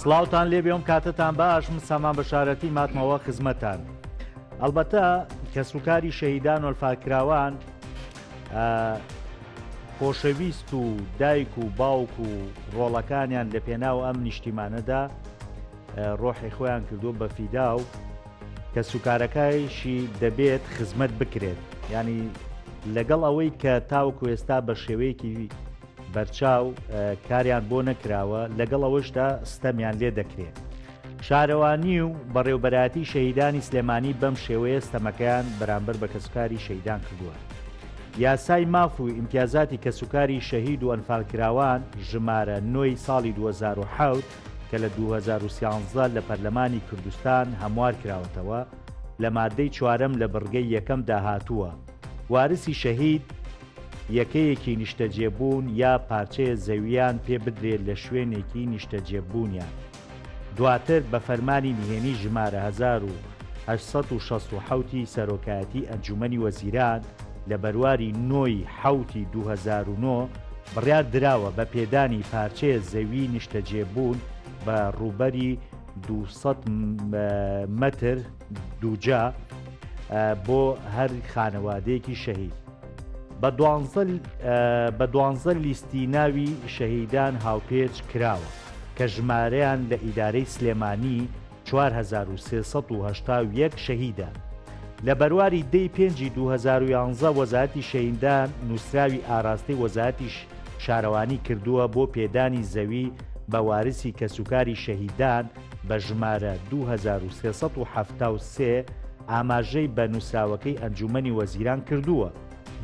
سڵاوتان لێ بێم کاتتان باش سامان بەشارەتی ماتمەوە خزمەتان. ئەلبەتە کەسوکاری شەهیدان و ئەلفاکراوان خۆشەویست و دایک و باوک و ڕۆڵەکانیان لە پێناو ئەم نیشتیمانەدا ڕۆحی خۆیان کردو بە فیدا و کەسوکارەکەیشی دەبێت خزمەت بکرێت، ینی لەگەڵ ئەوەی کە تاوکو ئێستا بە شێوەیەکی بەرچاو کاریان بۆ نەکراوە لەگەڵ ئەوەشدا ستەمیان لێ دەکرێت. شارەوانی و بەڕێوبەراتی شەهیدانی سلێمانی بەم شێوەیە ستەمەکەیان بەرامبەر بە کەسوکاری شەهیدان کردووە. یاسای ماف و ئیمتیازاتی کەسوکاری شەهید و ئەنفالکراوان ژمارە 9 ساڵی 2007 کە لە 2013 لە پەرلەمانی کوردستان هەموار کراوەتەوە لە مادەی چوارەم لە بڕگەی یەکەم داهاتووە. وارسی شەهید یەکەیەکی نیشتەجێبوون یا پارچەیە زەویان پێ بدرێت لە شوێنێکی نیشتەجێبوونیان. دواتر بە فەرمانی نهێنی ژمارە 1867 سەرۆکایەتی ئەنجومەنی وەزیران لە بەرواری 9 حوتی 2009 بڕیار دراوە بە پێدانی پارچەیە زەوی نیشتەجێبوون بە ڕووبەری 200 متر دووجا بۆ هەر خانەوادەیەکی شەهید. بە 12 لیستی ناوی شەهیدان هاوپێچ کراوە کە ژمارەیان لە ئیدارەی سلێمانی 4381 شەهیدە. لە بەرواری دەی 5 2011 وەزارەتی شەهیدان نووسراوی ئاراستەی وەزارەتی شارەوانی کردووە بۆ پێدانی زەوی بە وارسی کەسوکاری شەهیدان بە ژمارە 2373 ئاماژەی بە نووسراوەکەی ئەنجومەنی وەزیران کردووە.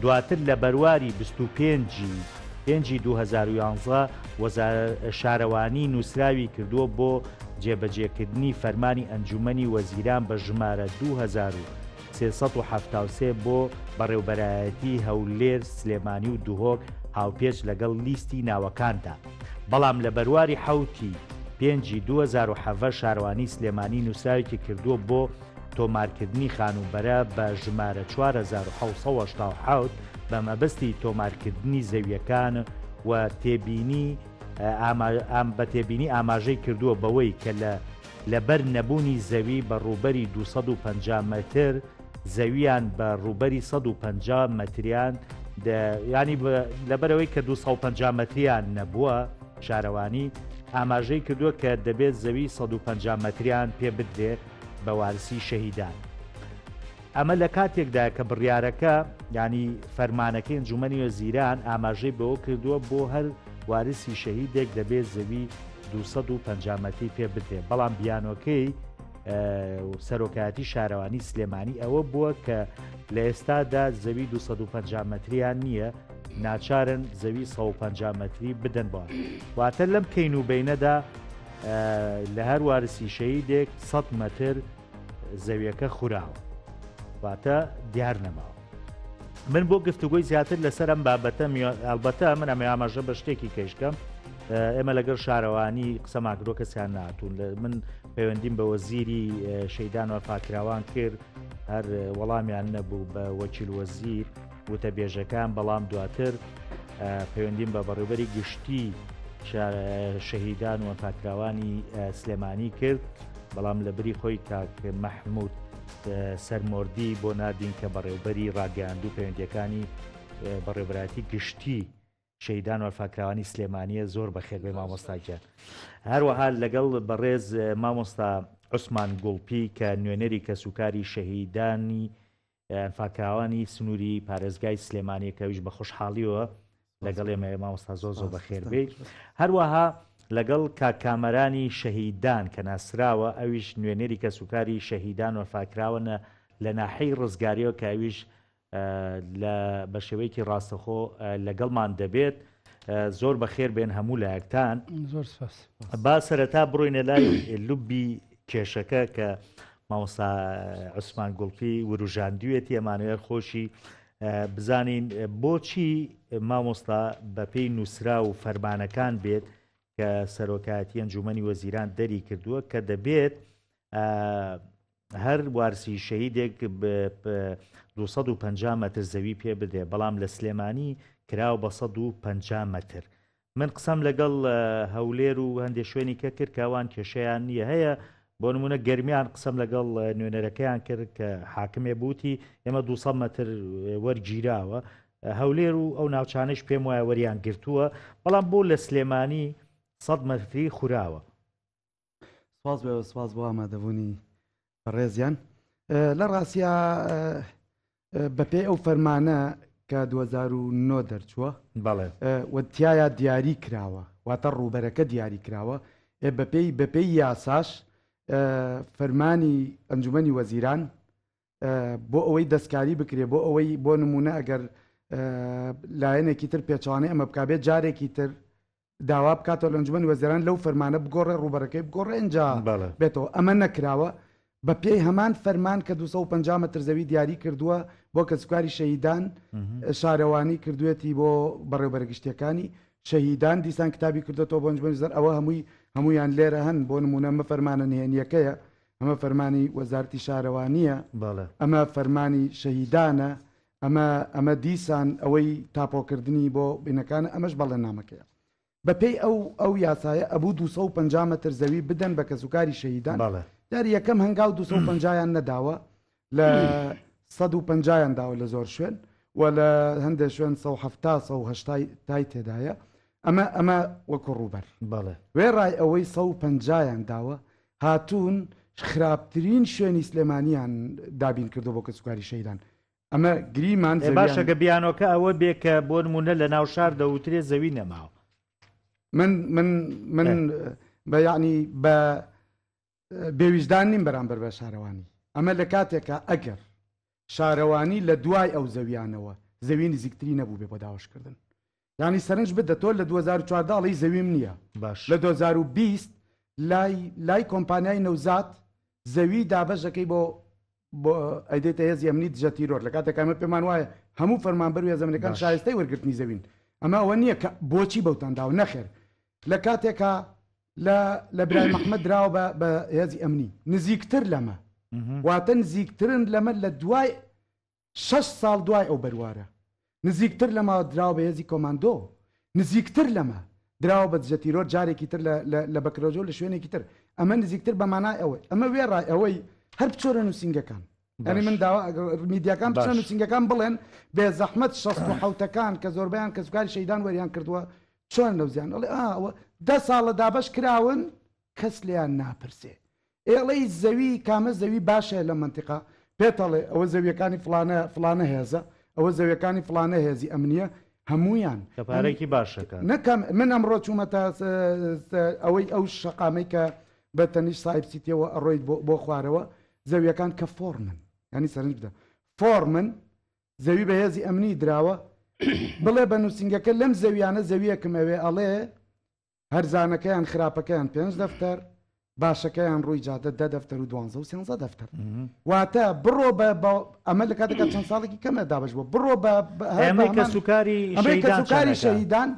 دواتر لە بەرواری 25 2011 شارەوانی نووسراوی کردووە بۆ جێبەجێکردنی فەرمانی ئەنجومەنی وەزیران بە ژمارە 2373 بۆ بەڕێوبەرایەتی هەولێر سلێمانی و دوهۆک هاوپێچ لەگەڵ لیستی ناوەکاندا. بەڵام لە بەرواری حوتی 5 2007 شارەوانی سلێمانی نووسراوێکی کردووە بۆ تۆمارکردنی خانوبەرە بە ژمارە 4787 بە مەبەستی تۆمارکردنی زەویەکان و بە تێبینی ئاماژەی کردووە بەوەی کە لەبەر نەبوونی زەوی بە ڕووبەری 250 متر زەویان بە ڕووبەری 150 متریان ینی لەبەرەوەی کە 250 متریان نەبووە شارەوانی ئاماژەی کردووە کە دەبێت زەوی 150 متریان پێ بدرێ بە وارسی شەهیدان. ئەمە لە کاتێکدا کە بڕیارەکە ینی فەرمانەکەی ئەنجومەنی وەزیران ئاماژەی بەوە کردووە بۆ هەر وارسی شەهیدێک دەبێت زەوی 250 متری پێ بدرێت. بەڵام بیانۆکەی سەرۆکایەتی شارەوانی سلێمانی ئەوە بووە کە لە ئێستادا زەوی 250 متریان نییە، ناچارن زەوی 150 متری بدەن بۆ. واتە لەم کەین و بینەدا لە هەر وارسی شەهیدێک 100 متر زەویەکە خوراوە، واتە دیار نەماوە. من بۆ گفتوگۆی زیاتر لەسەر ئەم بابەتە ئەلبەتە من ئەمە ئاماژە بە شتێکی کەشکەم، ئێمە لەگەڵ شارەوانی قسە ماگرۆ کەسیان ناتوون. من پەیوەندیم بە وەزیری شەهیدان و ئەلفاکراوان کرد، هەر وەڵامیان نەبوو بە وەکیل وەزیر وتە بێژەکان، بەڵام دواتر پەیوەندیم بە بەڕێوەبەری گشتی شەهیدان و ئەلفاکراوانی سلێمانی کرد، بەڵام لە بری خۆی کاک مەحموود سەرمۆردی بۆ نردین کە بەڕێوەبەری ڕاگەاندوو پەیوەندیەکانی بەڕێوەبەراتی گشتی شەهیدان و ئەلفاکراوانی سلێمانیە زۆر بەخێربێ مامۆستاکە. هەروەها لەگەڵ بەڕێز مامۆستا عوسمان گوڵپی کە نوێنەری کەسوکاری شەهیدانی ئەلفاکراوانی سنووری پارێزگای سلێمانی کەویش بە خۆشحاڵیەوە لەگەڵ ئێمە مامۆستا زۆر بەخێربێ. هەروەها لەگەڵ کاکامەرانی شەهیدان کە ناسراوە ئەویش نوێنەری کەسوکاری شەهیدان و ئەلفاکراونە لە ناحەی ڕزگاریەوە کە ئەویش بە شێوەیەکی ڕاستەخۆ لەگەڵمان دەبێت. زۆر بەخێر بێن هەموو لایەکتان. با سەرەتا بڕۆینە لای لوبی کێشەکە کە مامۆستا عوسمان گوڵپی وروژاندوێتی ئەمانوێر خۆشی بزانین بۆچی مامۆستا بەپێی نووسرا و فەرمانەکان بێت کە سەرۆکایەتی ئەنجومەنی وەزیران دەری کردووە کە دەبێت هەر وارسی شەهیدێک 250 متر زەوی پێ بدێ، بەڵام لە سلێمانی کراوە بە 150 متر. من قسەم لەگەڵ هەولێر و هەندێک شوێنی کە کرد کەوان کێشەیان نییە هەیە بۆ نمونە گەرمیان قسەم لەگەڵ نوێنەرەکەیان کرد کە حاکمێ بوتی ئێمە 200 مەتر وەرگیراوە هەولێر و ئەو ناوچانش پێم وایە وەریان گرتووە بەڵام بۆ لە سلێمانی 100 مەتری خوراوە. سپاس بێ سپاس بۆ ئامادەبوونی بەڕێزیان لە ڕاستیە بەپێی ئەو فەرمانە کە 2009 دەرچووە وتیایە دیاری کراوە واتە ڕووبەرەکە دیاری کراوە بەپێی یاساش فەرمانی ئەنجومەنی وەزیران بۆ ئەوەی دەستکاری بکرێ بۆ ئەوەی بۆ نمونە ئەگەر لایەنێکی تر پێچوانەی ئەمە بکابێت جارێکی تر داوا بکاتەوە لە ئەنجومەنی وەزیران لەو فەرمانە بگۆڕێ ڕووبەرەکەی بگۆڕێ ئەنجا بێتەوە ئەمە نەکراوە بە پێی هەمان فەرمان کە 250 مەتر زەوی دیاری کردووە بۆ کەسوکاری شەهیدان شارەوانی کردوێتی بۆ بەڕێوەبەرگشتیەکانی شەهیدان دیسان کتابی کردێتەوە بۆ ئەنجومەنی وەزیر ئەوە هەمویان لێرە هەن بۆ نمونە ئەمە فەرمانە نهێنیەکەیە ئەمە فەرمانی وەزارەتی شارەوانیە ئەمە فەرمانی شەهیدانە ئەمە دیسان ئەوەی تاپۆکردنی بۆ بینەکانە ئەمەش بەڵێنامەکەیە بەپێی ئەو یاسایە ئەبوو 250 مەتر زەوی بدەن بە کەسوکاری شەهیدان داری یەکەم هەنگاو 250یان نەداوە لە 150یان داوە لە زۆر شوێن و لە هەندێک شوێن 170 تای تێدایە ئەمە وەکو ڕووبەر وێ ڕای ئەوەی 150یان داوە هاتوون خراپترین شوێنی سلێمانیان دابین کردو بۆ کەسوکاری شەهیدان ئەمە گریمان باشەکە بیانۆکە ئەوە بێ کە بۆ نمونە لە ناو شار دەوترێ زەوی نەماوە من بە یعنی بە بێویژدان نیم بەرامبەر بە شارەوانی ئەمە لە کاتێکە ئەگەر شارەوانی لە دوای ئەو زەویانەوە زەوی نزیکتری نەبوو بێ بۆ داواشکردن یعنی سەرنج بدە تۆ لە 2014 ئەڵی زەویم نییە لە 2020 لای کۆمپانیای نەوزات زەوی دابەشەکەی بۆ ئەیدێتە هێزی ئەمنی دژە تیرۆر لە کاتێک ئەمە پێمان وایە هەموو فەرمانبەر و هێزەمەنەکان شایستەی وەرگرتنی زەوین ئەمە ئەوە نییە کە بۆچی بەوتان داوە نەخێر لە کاتێکە لە برای محەممەد دراوە بە هێزی ئەمنی نزیکتر لەمە واتە نزیکترن لەمە لە دوای 6 ساڵ دوای ئەو بەروارە نزیکتر لەمە دراوە بە هێزی کۆماندۆ نزیکتر لەمە دراوە بە دژە تیرۆر جارێکی تر لە بەکرۆجۆ لە شوێنێکی تر ئەمە نزیکتر بەمانای ئەوەی ئەمە وێڕای ئەوەی هەر بچۆرە نووسنگەکان ئەنی من میدیاکان بچۆن نووسنگەکان بڵێن بێ زەحمەت 16 کە زۆربیان کەسوکاری شەهیدان وەریان کردووە چۆن لەوزیان ئەڵێ ئەوە 10 ساڵە دابش کراون کەس لیان ناپرسێ ئێڵەی زەوی کامە زەوی باشە لە منتیقا پێتەڵێ ئەوە زەویەکانی فلانە هێزە ئەوە زەویەکانی فلانە هێزی ئەمنیە هەمویان پارێکی باشەکە نەکەم من ئەمڕۆ چوومەتە ئەوەی ئەو شەقامەی کە بە تەنیش سایبسیتەوە ئەڕۆیت بۆ خوارەوە زەویەکان کە فۆرمن ینی سەرنج بدە فۆرمن زەوی بە هێزی ئەمنی دراوە بڵێ بە نووسنگەکە لەم زەویانە زەویەکم ئەوێ ئەڵێ هەرزانەکەیان خراپەکەیان 5 دەفتەر باشەکەیان ڕووی جادە 10 دەفتەر و 12 و 13 دەفتەر واتە بڕۆ بە ئەمە لە کاتێکە چەند ساڵێکی کەمە دابش بووە بڕۆ کەسوکاری شەهیدان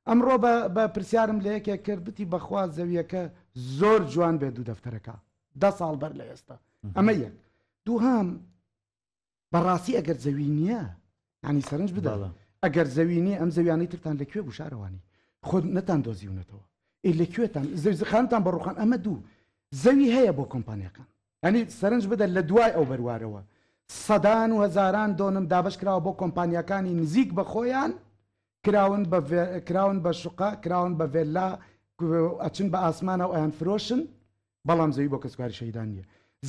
ئەمڕۆ بە پرسیارم لە یەکێک کرد بتی بەخوا زەویەکە زۆر جوان بێ 2 دەفتەرەکە 10 ساڵ بەر لە ئێستا ئەمە یەک دووهام بەڕاستی ئەگەر زەوی نییە ینی سەرنج بدە ئەگەر زەوی نییە ئەم زەویانەی ترتان لەکوێ بوو شارەوانی خۆ نەتان دۆزیونەتەوە لەکوێتان زەوزخانتان بە ڕوخان ئەمە دوو زەوی هەیە بۆ کۆمپانیەکان ینی سەرنج بدە لە دوای ئەو بەروارەوە سەدان و هەزاران دۆنم دابش کراوە بۆ کۆمپانیەکانی نزیک بە خۆیان کراون بە شوقا کراون بە ڤێلا ئەچن بە ئاسمانە و ئەیان فرۆشن بەڵام زەوی بۆ کەسوکاری شەهیدان نییە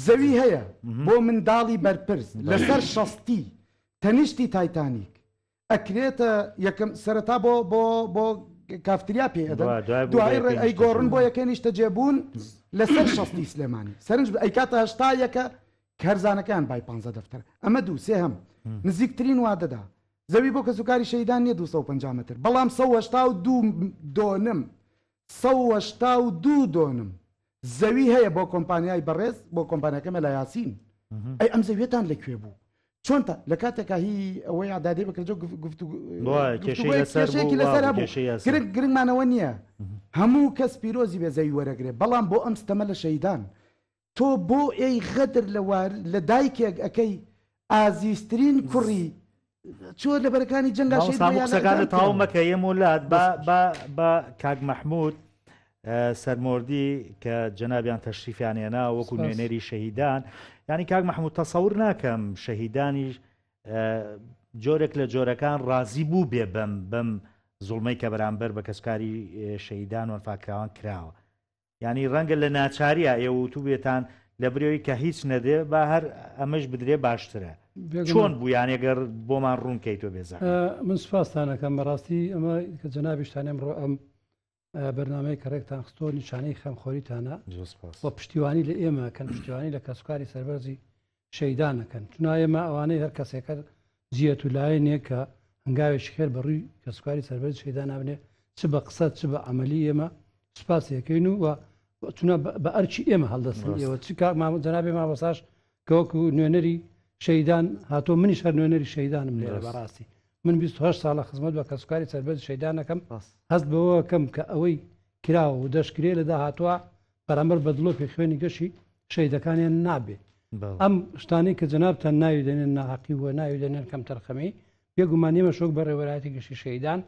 زەوی هەیە بۆ منداڵی بەرپرس لەسەر شەستی تەنیشتی تایتانیک ئەکرێتە یەکەم سەرەتا بۆ کافتریا پێ دوای ئەی گۆڕن بۆ یەکەی نیشتە جێبوون لەسەر شەستی سلێمانی سەرنج ئەی کاتە هەشتا یەکە کارزانەکەیان بای 15 دەفتەر ئەمە دوو سێهم نزیکترین وادەدا زەوی بۆ کەسوکاری شەهیدان نییە 250 متر بەڵام 182 دۆنم 182 دۆنم زەوی هەیە بۆ کۆمپانیای بەڕێز بۆ کۆمپانیەکە مەلا یاسین ئەی ئەم زەویێتان لەکوێ بوو چۆن لە کاتێکا هی ئەوەی عادادی بکرێت کێشەیەکی لەسەر هەبوو گرنگمانەوە نییە هەموو کەس پیرۆزی بێ زەوی وەرەگرێت بەڵام بۆ ئەم ستەمە لە شەهیدان تۆ بۆ ئەی غەدر لە دایکێک ئەەکەی ئازیزترین کوڕی چۆ لە بەرەکانی جەنگا قسەکانە تاو مەکە یەم وڵات بە کاک مەحموود سەرمۆردی کە جەنابیان تەشریفیان هێنا وەکو نوێنەری شەهیدان ینی کاک مەحموود تەسەور ناکەم شەهیدانیش جۆرێک لە جۆرەکان ڕازی بوو بێ بەم زوڵمەی کە بەرامبەر بە کەسکاری شەهیدان وەنفاکراوان کراوە ینی ڕەنگە لە ناچاریە ئێوەتوو بێتان لە برەوەی کە هیچ نەدێ با هەر ئەمەش بدرێ باشترە چۆن بوویان ئەگەر بۆمان ڕوونکەیتۆ بێزان من سوپاسانەکەم بەڕاستی ئەمە کە جەنابیشتانێم ڕۆ ئەم بەرنامەی کەڕێکتان خستۆ نیشانەی خەمخۆریتانە بۆ پشتیوانی لە ئێمەکەن پشتیوانی لە کەسوکاری سەربەرزی شەیدانەکەن چونە ئێمە ئەوانەی هەر کەسێکە جیەت و لایەنێ کە هەنگاوێکی خێر بەڕووی کەسوکاری سەربەرزی شەیدان نابنێ چ بە قسە چ بە عملی ئێمە سوپاسیەکەین و چونە بە ئەرچی ئێمە هەڵدەستن ئێوە چ جەنابێ مامۆستاش کە وەکو نوێنەری شەیدان هاتۆ منیش هەر نوێنەری شەیدانم لێرە بەڕاستی من 28 ساڵە خزمەت بە کەسوکاری سەربەرزی شەیدانەکەم هەست بەوەکەم کە ئەوەی کراوە و دەشکرێ لەدا هاتووە بەرامبەر بە دڵۆپی خوێنی گەشی شەیدەکانیان نابێ ئەم شتانی کە جەنابتان ناوی دێنێن ناحەقی وە ناوی دێنێن کەم تەرخەمی بێگومانیمە شۆک بە ڕێوەرایەتی گەشی شەیدان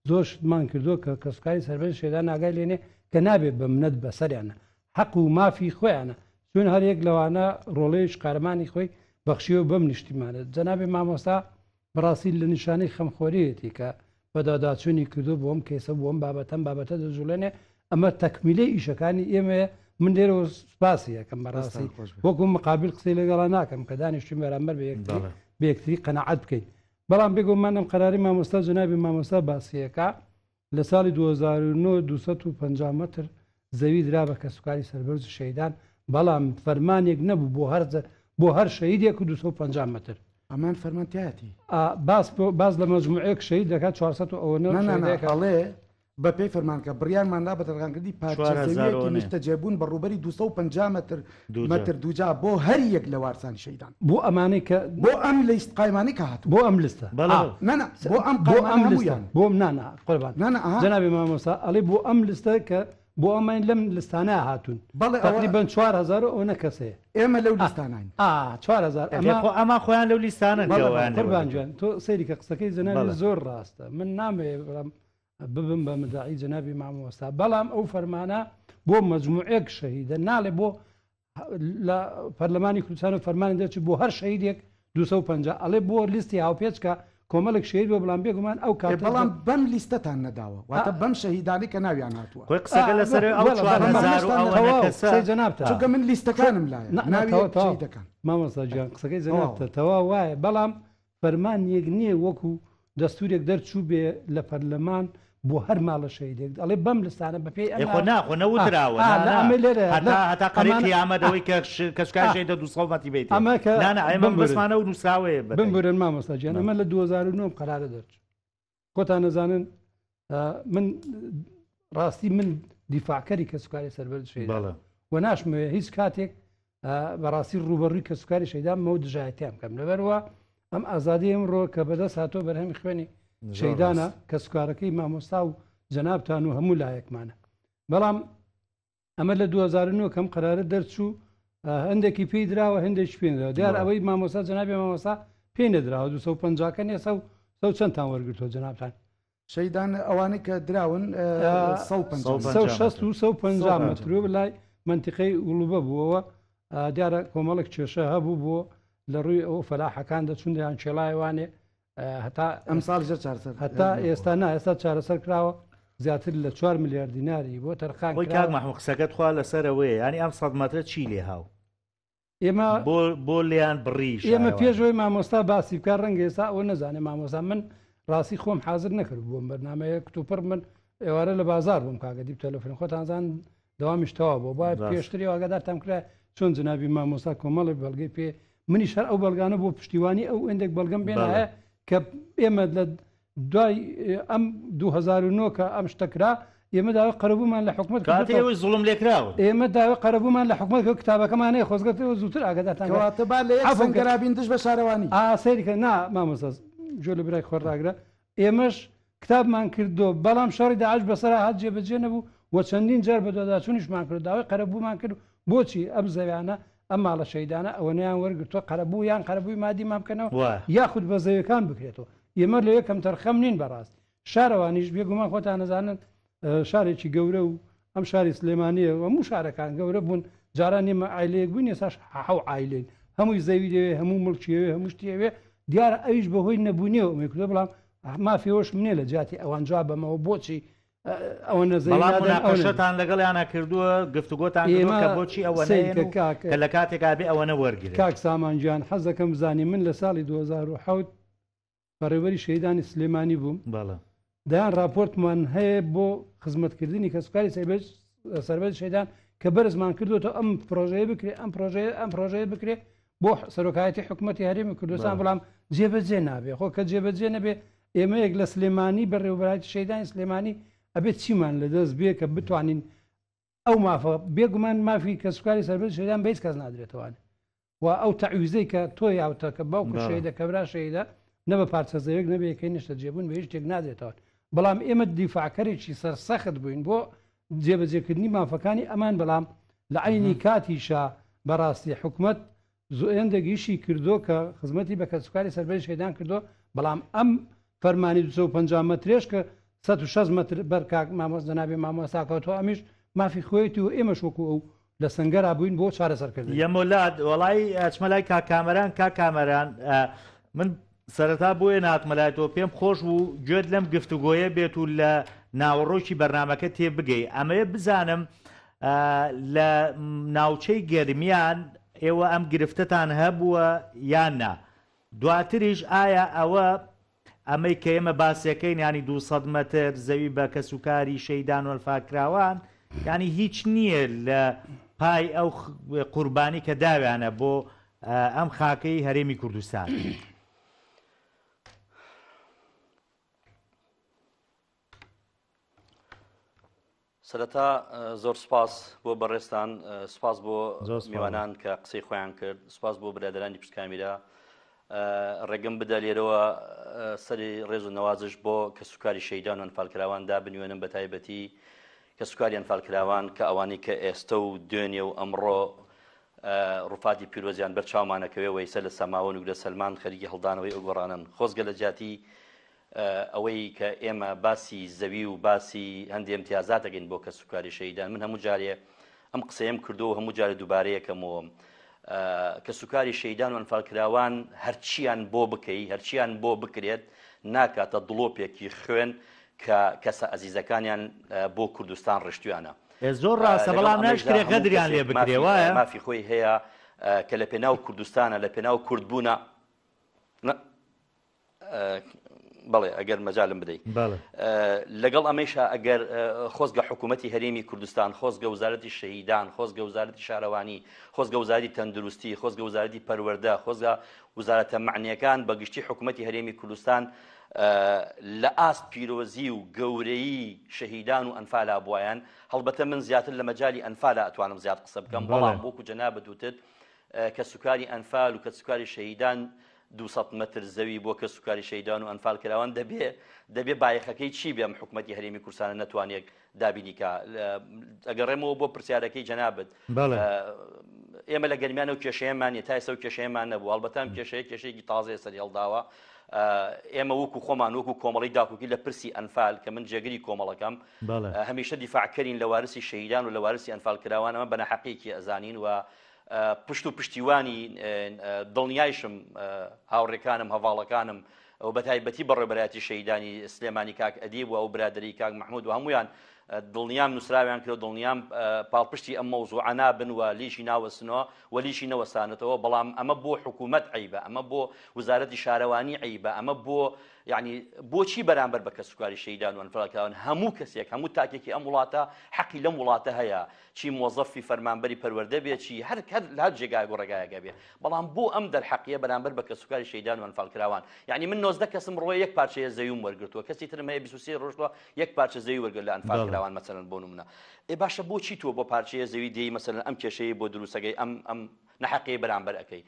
زۆر شتمان کردو کە کەسوکاری سەربەرزی شەیدان ئاگای لێنێ کە نابێت بە منەت بەسەریانە حەق و مافی خۆیانە چون هەرێک لەوانە ڕۆڵەیەش قارەمانی خۆی بەخشیەوە بەم نیشتیمانێت جەنابێ مامۆستا بەڕاستی لە نیشانەی خەمخۆریەتی کە بەداداچوونی کردو بۆم کێسە بۆم بابەتە دەجوڵێنێ ئەمە تەکمیلەی ئیشەکانی ئێمە من لێرەوە سوپاسی یەکەم بەڕاستی وەکو مقابل قسەی لەگەڵا ناکەم کە دانیشتوی بەرامبەر بە یەکتری قەنەعەت بکەین بەڵام بێگومانم قەراری مامۆستا جەنابی مامۆستا باسیەکە لە ساڵی 2009 250 متر زەوی درا بە کەسوکاری سەربەرزی شەیدان بەڵام فەرمانێک نەبوو بۆ هەر شەهیدێک و 250 متر ئەمان فەرمانتیاتی باز لە مەجموعەیەک شەهید دەکات 400 ئەوەڵێ بە پێی فەرمانکە بڕیانماندا بە دەرغانکردی پارچەزەویەکی نیشتەجێبوون بە ڕوبەری 250 متر دووجا بۆ هەر یەک لە وارسانی شەیدان بۆ ئەمانەی کە بۆ ئەم لیست قایمانی کە هاتوو بۆ ئەم لیستە بۆ ئەم قایمانیان بۆ نانە قوربان جەنابی مامۆستا ئەڵێ بۆ ئەم لیستە کە بۆ ئەمەین لەم لستانە هاتوون تقریبا 4000 ئەوە کەسەیە ئێمە لەو لیستانین 4000 ئەمە خۆیان لەو لیستانە قوربانجوان تۆ سەیری کە قسەکەی جەنابی زۆر ڕاستە من نامەوێ ببم بە مدعی جەنابی مامۆستا بەڵام ئەو فەرمانە بۆ مەجموعەیەک شەهیدە ناڵێ بۆ لە پەرلەمانی کوردستان و فەرمانی دەچێت بۆ هەر شەهیدێک 250 ئەڵێ بۆ لیستی هاوپێچکە کۆمەڵێک شەهید بۆ بەڵام بێگومان ئەو کات بەڵام بەم لیستەتان نەداوە واتە بەم شەهیدانی کە ناویان هاتووە قسەکە لەسەر جەنابتە چونکە من لیستەکانم لایە دەکەن مامۆستا گیان قسەکەی جەنابتە تەوا وایە بەڵام فەرمان یەک نییە وەکو دەستورێک دەرچوو بێ لە پەرلەمان بۆ هەر ماڵە شەیدێک ئەڵێ بەم لستانە بەپێی ناخۆ نەوتراوە هەتا قەریقی ئامادەوەی کە کەسکاشێتە 200 بیت ئەمە بەسمانە و نووسراوەیە بمبورن مامۆستا گیان ئەمە لە 2009 قەرارە دەرچ خۆتان نەزانن من ڕاستی من دیفاعکەری کەسوکاری سەربەرزی شەیدان و ناشمەوێ هیچ کاتێک بەڕاستی ڕوبەڕووی کەسوکاری شەیدان مەو دژایەتیان بکەم لەبەرەوە ئەم ئازادی ئەمڕۆ کە بەدەست هاتۆ بەرهەمی خوێنی شەیدانە کەسوکارەکەی مامۆستا و جەنابتان و هەموو لایەکمانە بەڵام ئەمە لە 2009 کەم قەرارە دەرچوو هەندێکی پێی درراوە هەندێک پێنراوە دیار ئەوەی مامۆستا جەنابی مامۆستا پێی نەدراوە 250 نیە سەو چەندتان وەرگرتۆ جەنابتان شەیدان ئەوانەی کە دراون 150 متر بلای منتیقەی وڵوبە بووەوە دیارە کۆمەڵێک کێشە هەبوو بۆ لە ڕووی ئەو فەلاحەکان دەچون دیان چێڵایوانێ هەتا ئەم ساڵ هەتا ئێستا ئێستا چارەسەر کراوە زیاتر لە 4 میلیارد دیناری بۆ تەرخان مەحموود قسەکەت خوا لەسەرەوەی ینی ئەم 100 مەترە چی لێ هاو ئێمە بۆ لیان بڕیش ئێمە پێشەوەی مامۆستا باسی بکار ڕەنگە ئێستا ئەوە نەزانێ مامۆستا من ڕاستی خۆم حاضر نەکرد بۆم بەرنامەیە کتوپڕ من ئێوارە لە بازار بووم کاگەدی تەلەفۆن خۆتانزان دەوامیشتەوە بۆ باید پێشتری ئاگادارتان کرا چۆن جنابی مامۆستا کۆمەڵی بەڵگەی پێ منی شەر ئەو بەڵگانە بۆ پشتیوانی ئەو ئەندێک بەڵگەم بێنایە کە ئێمە لە دوای ئەم 2009 کە ئەم شتەکرا ئێمە داوای قەرەبوومان لە حکومەت زوڵم لێکراوە ئێمە داوای قەرەبوومان لە حکومەت کتابەکەمانەیە خۆزگەتەوە زووتر ئاگادارتانگەرابین دش بە شارەوانی سەیریکە نا مامۆستا جۆ لە برای خۆڕاگرە ئێمەش کتابمان کردو بەڵام شەڕی داعش بەسەر هات جێبەجێ نەبوو و چەندین جار بە داداچوونیشمان کرد داوای قەرەبوومان کرد بۆچی ئەم زەویانە ئەم ماڵە شەیدانە ئەوەنیان وەرگتووە قەرەبوو یان قەرەبووی مادی مامکەنەوە یاخود بە زەویەکان بکرێتەوە ئێمە لە یەکەم تەرخەم نین بەڕاست شارەوانیش بێگومان خۆتان نەزانن شارێکی گەورە و ئەم شاری سلێمانیە و هەموو شارەکان گەورە بوون جاران ئێمە ئایلەیەک بووین ێساش حەو ئایلێن هەمووی زەوی دەوێ هەموو مڵکیەوێ هەموو شتێوێ دیارە ئەویش بەهۆی نەبوونیەوە مێکردە بەڵام مافیەوەش منێ لە جاتی ئەوان جواب بەمەوە بۆچی ئەوە نەزەیشتان لەگەڵ یانە کردووە گفتوگۆتان کە بۆچی ئەوە کە لە کاتێکا بێ ئەوەنە وەرگێت کاک سامانجیان حەز دەکەم بزانانی من لە ساڵی 2010 بەڕێوەری شەیدانی سلێمانی بووم دایان راپۆرتمان هەیە بۆ خزمەتکردنی کەسوکاری سەربەری شەیدان کە بەرزمان کردوەوە ئەم پرۆژەیە بکرێت ئەم پرۆژەیە بکرێت بۆ سەرۆکایەتی حکوومەتی هەرێمی کوردستان بەڵام جێبەجێ نابێ خۆ کە جێبەجێ نەبێ ئێمە یەک لە سلێمانی بەڕێوەبەرایەتی شەیدانی سلێمانی ئەبێت چیمان لەدەست بێ کە بتوانین ئەو مافە بێگومان مافی کەسوکاری سەربەری شەیدان بە هیچ کەس نادرێتەوە و ئەو تەعویزەی کە تۆ یاوتە کە باوکو شەیدە کەبرا شەیدە نە بە پارچە زەوێک نەبێ یەکەی نیشتە جێبوون بە هیچ شتێک نادرێتەوە بەڵام ئێمە دیفاعکەرێکی سەرسەخت بووین بۆ جێبەجێکردنی مافەکانی ئەمان بەڵام لە عینی کاتیشا بەڕاستی حکوومەت زۆیندەگیشی کردو کە خزمەتی بە کەسوکاری سەربەری شەیدان کردو بەڵام ئەم فەرمانی 250 مەترێش کە 160 مەتر بەرکاک مامۆستا نابێ مامۆستاکەوتەوە ئەمیش مافی خۆیەتی و ئێمەش وەکو ئەو لە سنگەرا بووین بۆ چارەسەرکردن یەمۆلات وەڵی ئەچمەلای کاکامەران من سەرەتا بۆیە ناتمەلایەوە پێم خۆش بوو گوێت لەم گفتوگۆیە بێت و لە ناوەڕۆکی بەرنمەکە تێ بگەی ئەمەیە بزانم لە ناوچەی گەرمیان ئێوە ئەم گرفتتان هەبووە یان نا دواتریش ئایا ئەوە ئەمەی کە ئێمە باسیەکەین ینی 200 مەتر زەوی بە کەسوکاری شەیدان وەلفاکراوان ینی هیچ نییە لە پای ئەو قوربانی کە داویانە بۆ ئەم خاکەی هەرێمی کوردستان سەرەتا زۆر سپاس بۆ بەڕێستان سپاس بۆ میوانان کە قسەی خۆیان کرد سپاس بۆ برادرانی پشتکامیرا ڕێگەم بدە لێرەوە سەری ڕێز و نەوازش بۆ کەسوکاری شەیدان و ئەنفالکراوان دابنیوێنم بە تایبەتی کەسوکاری ئەنفالکراوان کە ئەوانی کە ئێستا و دوێنێ و ئەمڕۆ ڕووفاتی پیرۆزیان بەرچاومانەکەوێ وەیسە لە سەماوە و لە سەلمان خەریکی هەڵدانەوەی ئەو گۆڕانن خۆزگە لە جاتی ئەوەی کە ئێمە باسی زەوی و باسی هەندێک امتیازات دەگەین بۆ کەسوکاری شەیدان من هەموو جارێ ئەم قسەیەم کردو و هەموو جارێ دووبارەیەکەمەوە کەسوکاری شەیدان و ئەنفالکراوان هەرچیان بۆ بکەی هەرچیان بۆ بکرێت ناکاتە دڵۆپێکی خوێن کە کەسە ئەزیزەکانیان بۆ کوردستان ڕشتیانە زۆر ڕاستە بەڵام ناشتێک غەدریان لێ بکرێ وایە مافی خۆی هەیە کە لە پێناو کوردستانە لە پێناو کوردبوونە بەڵێ ئەگەر مەجالم بدەیت لەگەڵ ئەمەیشە ئەگەر خۆزگە حکوومەتی هەرێمی کوردستان خۆزگە وزارەتی شەهیدان خۆزگە وزارەتی شارەوانی خۆزگە وزارەتی تەندروستی خۆزگە وزارەتی پەروەردە خۆزگە وزارەتە معنیەکان بەگشتی حکوومەتی هەرێمی کوردستان لە ئاست پیرۆزی و گەورەی شەهیدان و ئەنفالا بوایان هەڵبەتە من زیاتر لە مەجای ئەنفالا ئەتوانم زیاد قسە بکەم بەڵام بۆکو جەنابەت وتت کەسوکاری ئەنفال و کەسوکاری شەهیدان 200 متر زەوی بۆ کەسوکاری شەیدان و ئەنفالکراوان دەبێ بایەخەکەی چی بێ ئەم حکوومەتی هەرێمی کوردستانە نەتوانێت دابینیکە ئەگەڕێمەوە بۆ پرسیارەکەی جەنابەت ئێمە لە گەرمیانە و کێشەیەمانە تا ئێستا و کێشەیەمان نەبوو هەڵبەتە ئەم کێشەیەکی تازەیە سەری هەڵداوە ئێمە وەکو خۆمان وەکو کۆمەڵی داکوکی لە پرسی ئەنفال کە من جێگری کۆمەڵەکەم هەمیشە دیفاعکەرین لە وارسی شەهیدان و لە وارسی ئەنفالکراوان ئەمە بەنەحەقێکی ئەزانین و پشت و پشتیوانی دڵنیایشم هاوڕێکانم هەواڵەکانم ئەو بەتایبەتی بەڕێبەرایەتی شەیدانی سلێمانی کاک ئەدیب و ئەو برادری کاک محمود و هەمویان دڵنیام نووسراویان کرد و دڵنیام پاڵپشتی ئەم مەوزوعە نابن و لیشی ناوەستنەوە و لیشی نەوەسانێتەوە بەڵام ئەمە بۆ حکوومەت عیبە ئەمە بۆ وزارەتی شارەوانی عیبە ئەمە بۆ یعنی بۆچی بەرامبەر بە کەسوکاری شەیدان و ئەنفالکراوان هەموو کەسێک هەموو تاکێکی ئەم وڵاتە حەقی لەم وڵاتە هەیە چی مۆزەفی فەرمانبەری پەروەردە بێت چی هەر لە جێگای گۆڕێگایەکە بێ بەڵام بۆ ئەم دەرحەقیە بەرامبەر بە کەسوکاری شەیدان و ئەنفالکراوان یعنی من 90 کەسم ڕۆی یەک پارچەیە زەویم وەرگرتووە کەسی ترم هەیە 23 ڕۆژەوە یەک پارچە زەوی وەرگرت لە ئەنفالکراوان مەسەلەن بۆ نمونە باشە بۆچی تۆ بۆ پارچەیە زەوی دێی مەسەلەن ئەم کێشەیە بۆ دروستەکەی ئەم نەحەقی بەرامبەر ئەەکەی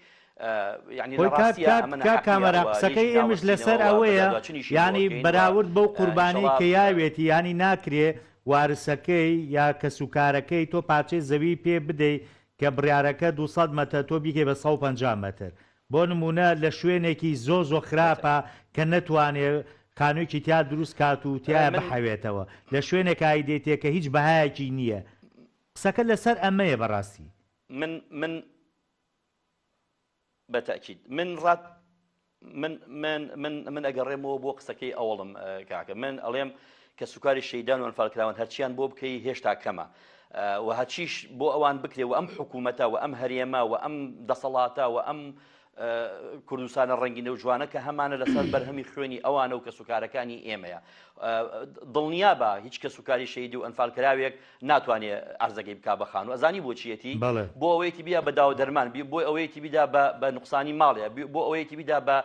کامەرا قسەکەی ئێمەش لەسەر ئەوەیە ینی بەراورد بەو قوربانی کە یاوێتی ینی ناکرێ وارسەکەی یا کەسوکارەکەی تۆ پارچەی زەوی پێ بدەیت کە بڕیارەکە 200 مەتر تۆ بیکەی بە 150 مەتر بۆ نمونە لە شوێنێکی زۆ خراپە کە نەتوانێت قانونێکی تیا دروست کات و تایە بحەوێتەوە لە شوێنێک ئایدێتێ کە هیچ بەهایەکی نییە قسەکە لەسەر ئەمەیە بەڕاستی من بەتەکید من ئەگەڕێمەوە بۆ قسەکەی ئەوڵم کاکە من ئەڵێم کە سوکاری شەیدان و ئەنفالکراون هەرچیان بۆ بکەی هێشتا کەمە و هەچیش بۆ ئەوان بکرێ و ئەم حکوومەتە و ئەم هەرێمە و ئەم دەسەڵاتە و ئەم کوردستانە ڕەنگینە و جوانە کە هەمانە لەسەر بەرهەمی خوێنی ئەوانە و کە سوکارەکانی ئێمەیە دڵنیا بە هیچ کە سوکاری شەیدی و ئەنفالکراوێک ناتوانێت ئارزەکەی بک بەخان و ئەزانی بۆچیەتی بۆ ئەوەیەتی بیا بە داو دەرمان بۆ ئەوەیەتی بیدا بە نوقسانی ماڵەیە بۆ ئەوەیەتی بیدا بە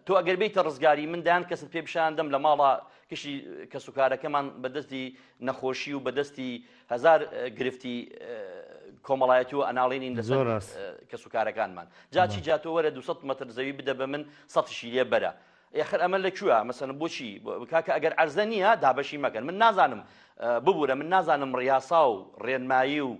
تۆ ئەگەر بیتە ڕزگاری مندان کەست پێ پیشاندەم لە ماڵە کشی کە سوکارەکەمان بەدەستی نەخۆشی و بەدەستی هزار گرفتی کۆمەڵایەتی و ئەناڵێنین لەسەر کە سوکارەکانمان جاچی جاتۆ وەرە 200 مەتر زەوی بدە بە من سەتشی لێ بەرە یاخر ئەمە لەکوێە مەسەن بۆچی کاکە ئەگەر عەرزە نییە دابەشی مەکەن من نازانم ببوورە من نازانم ڕیاسا و ڕێنمایی و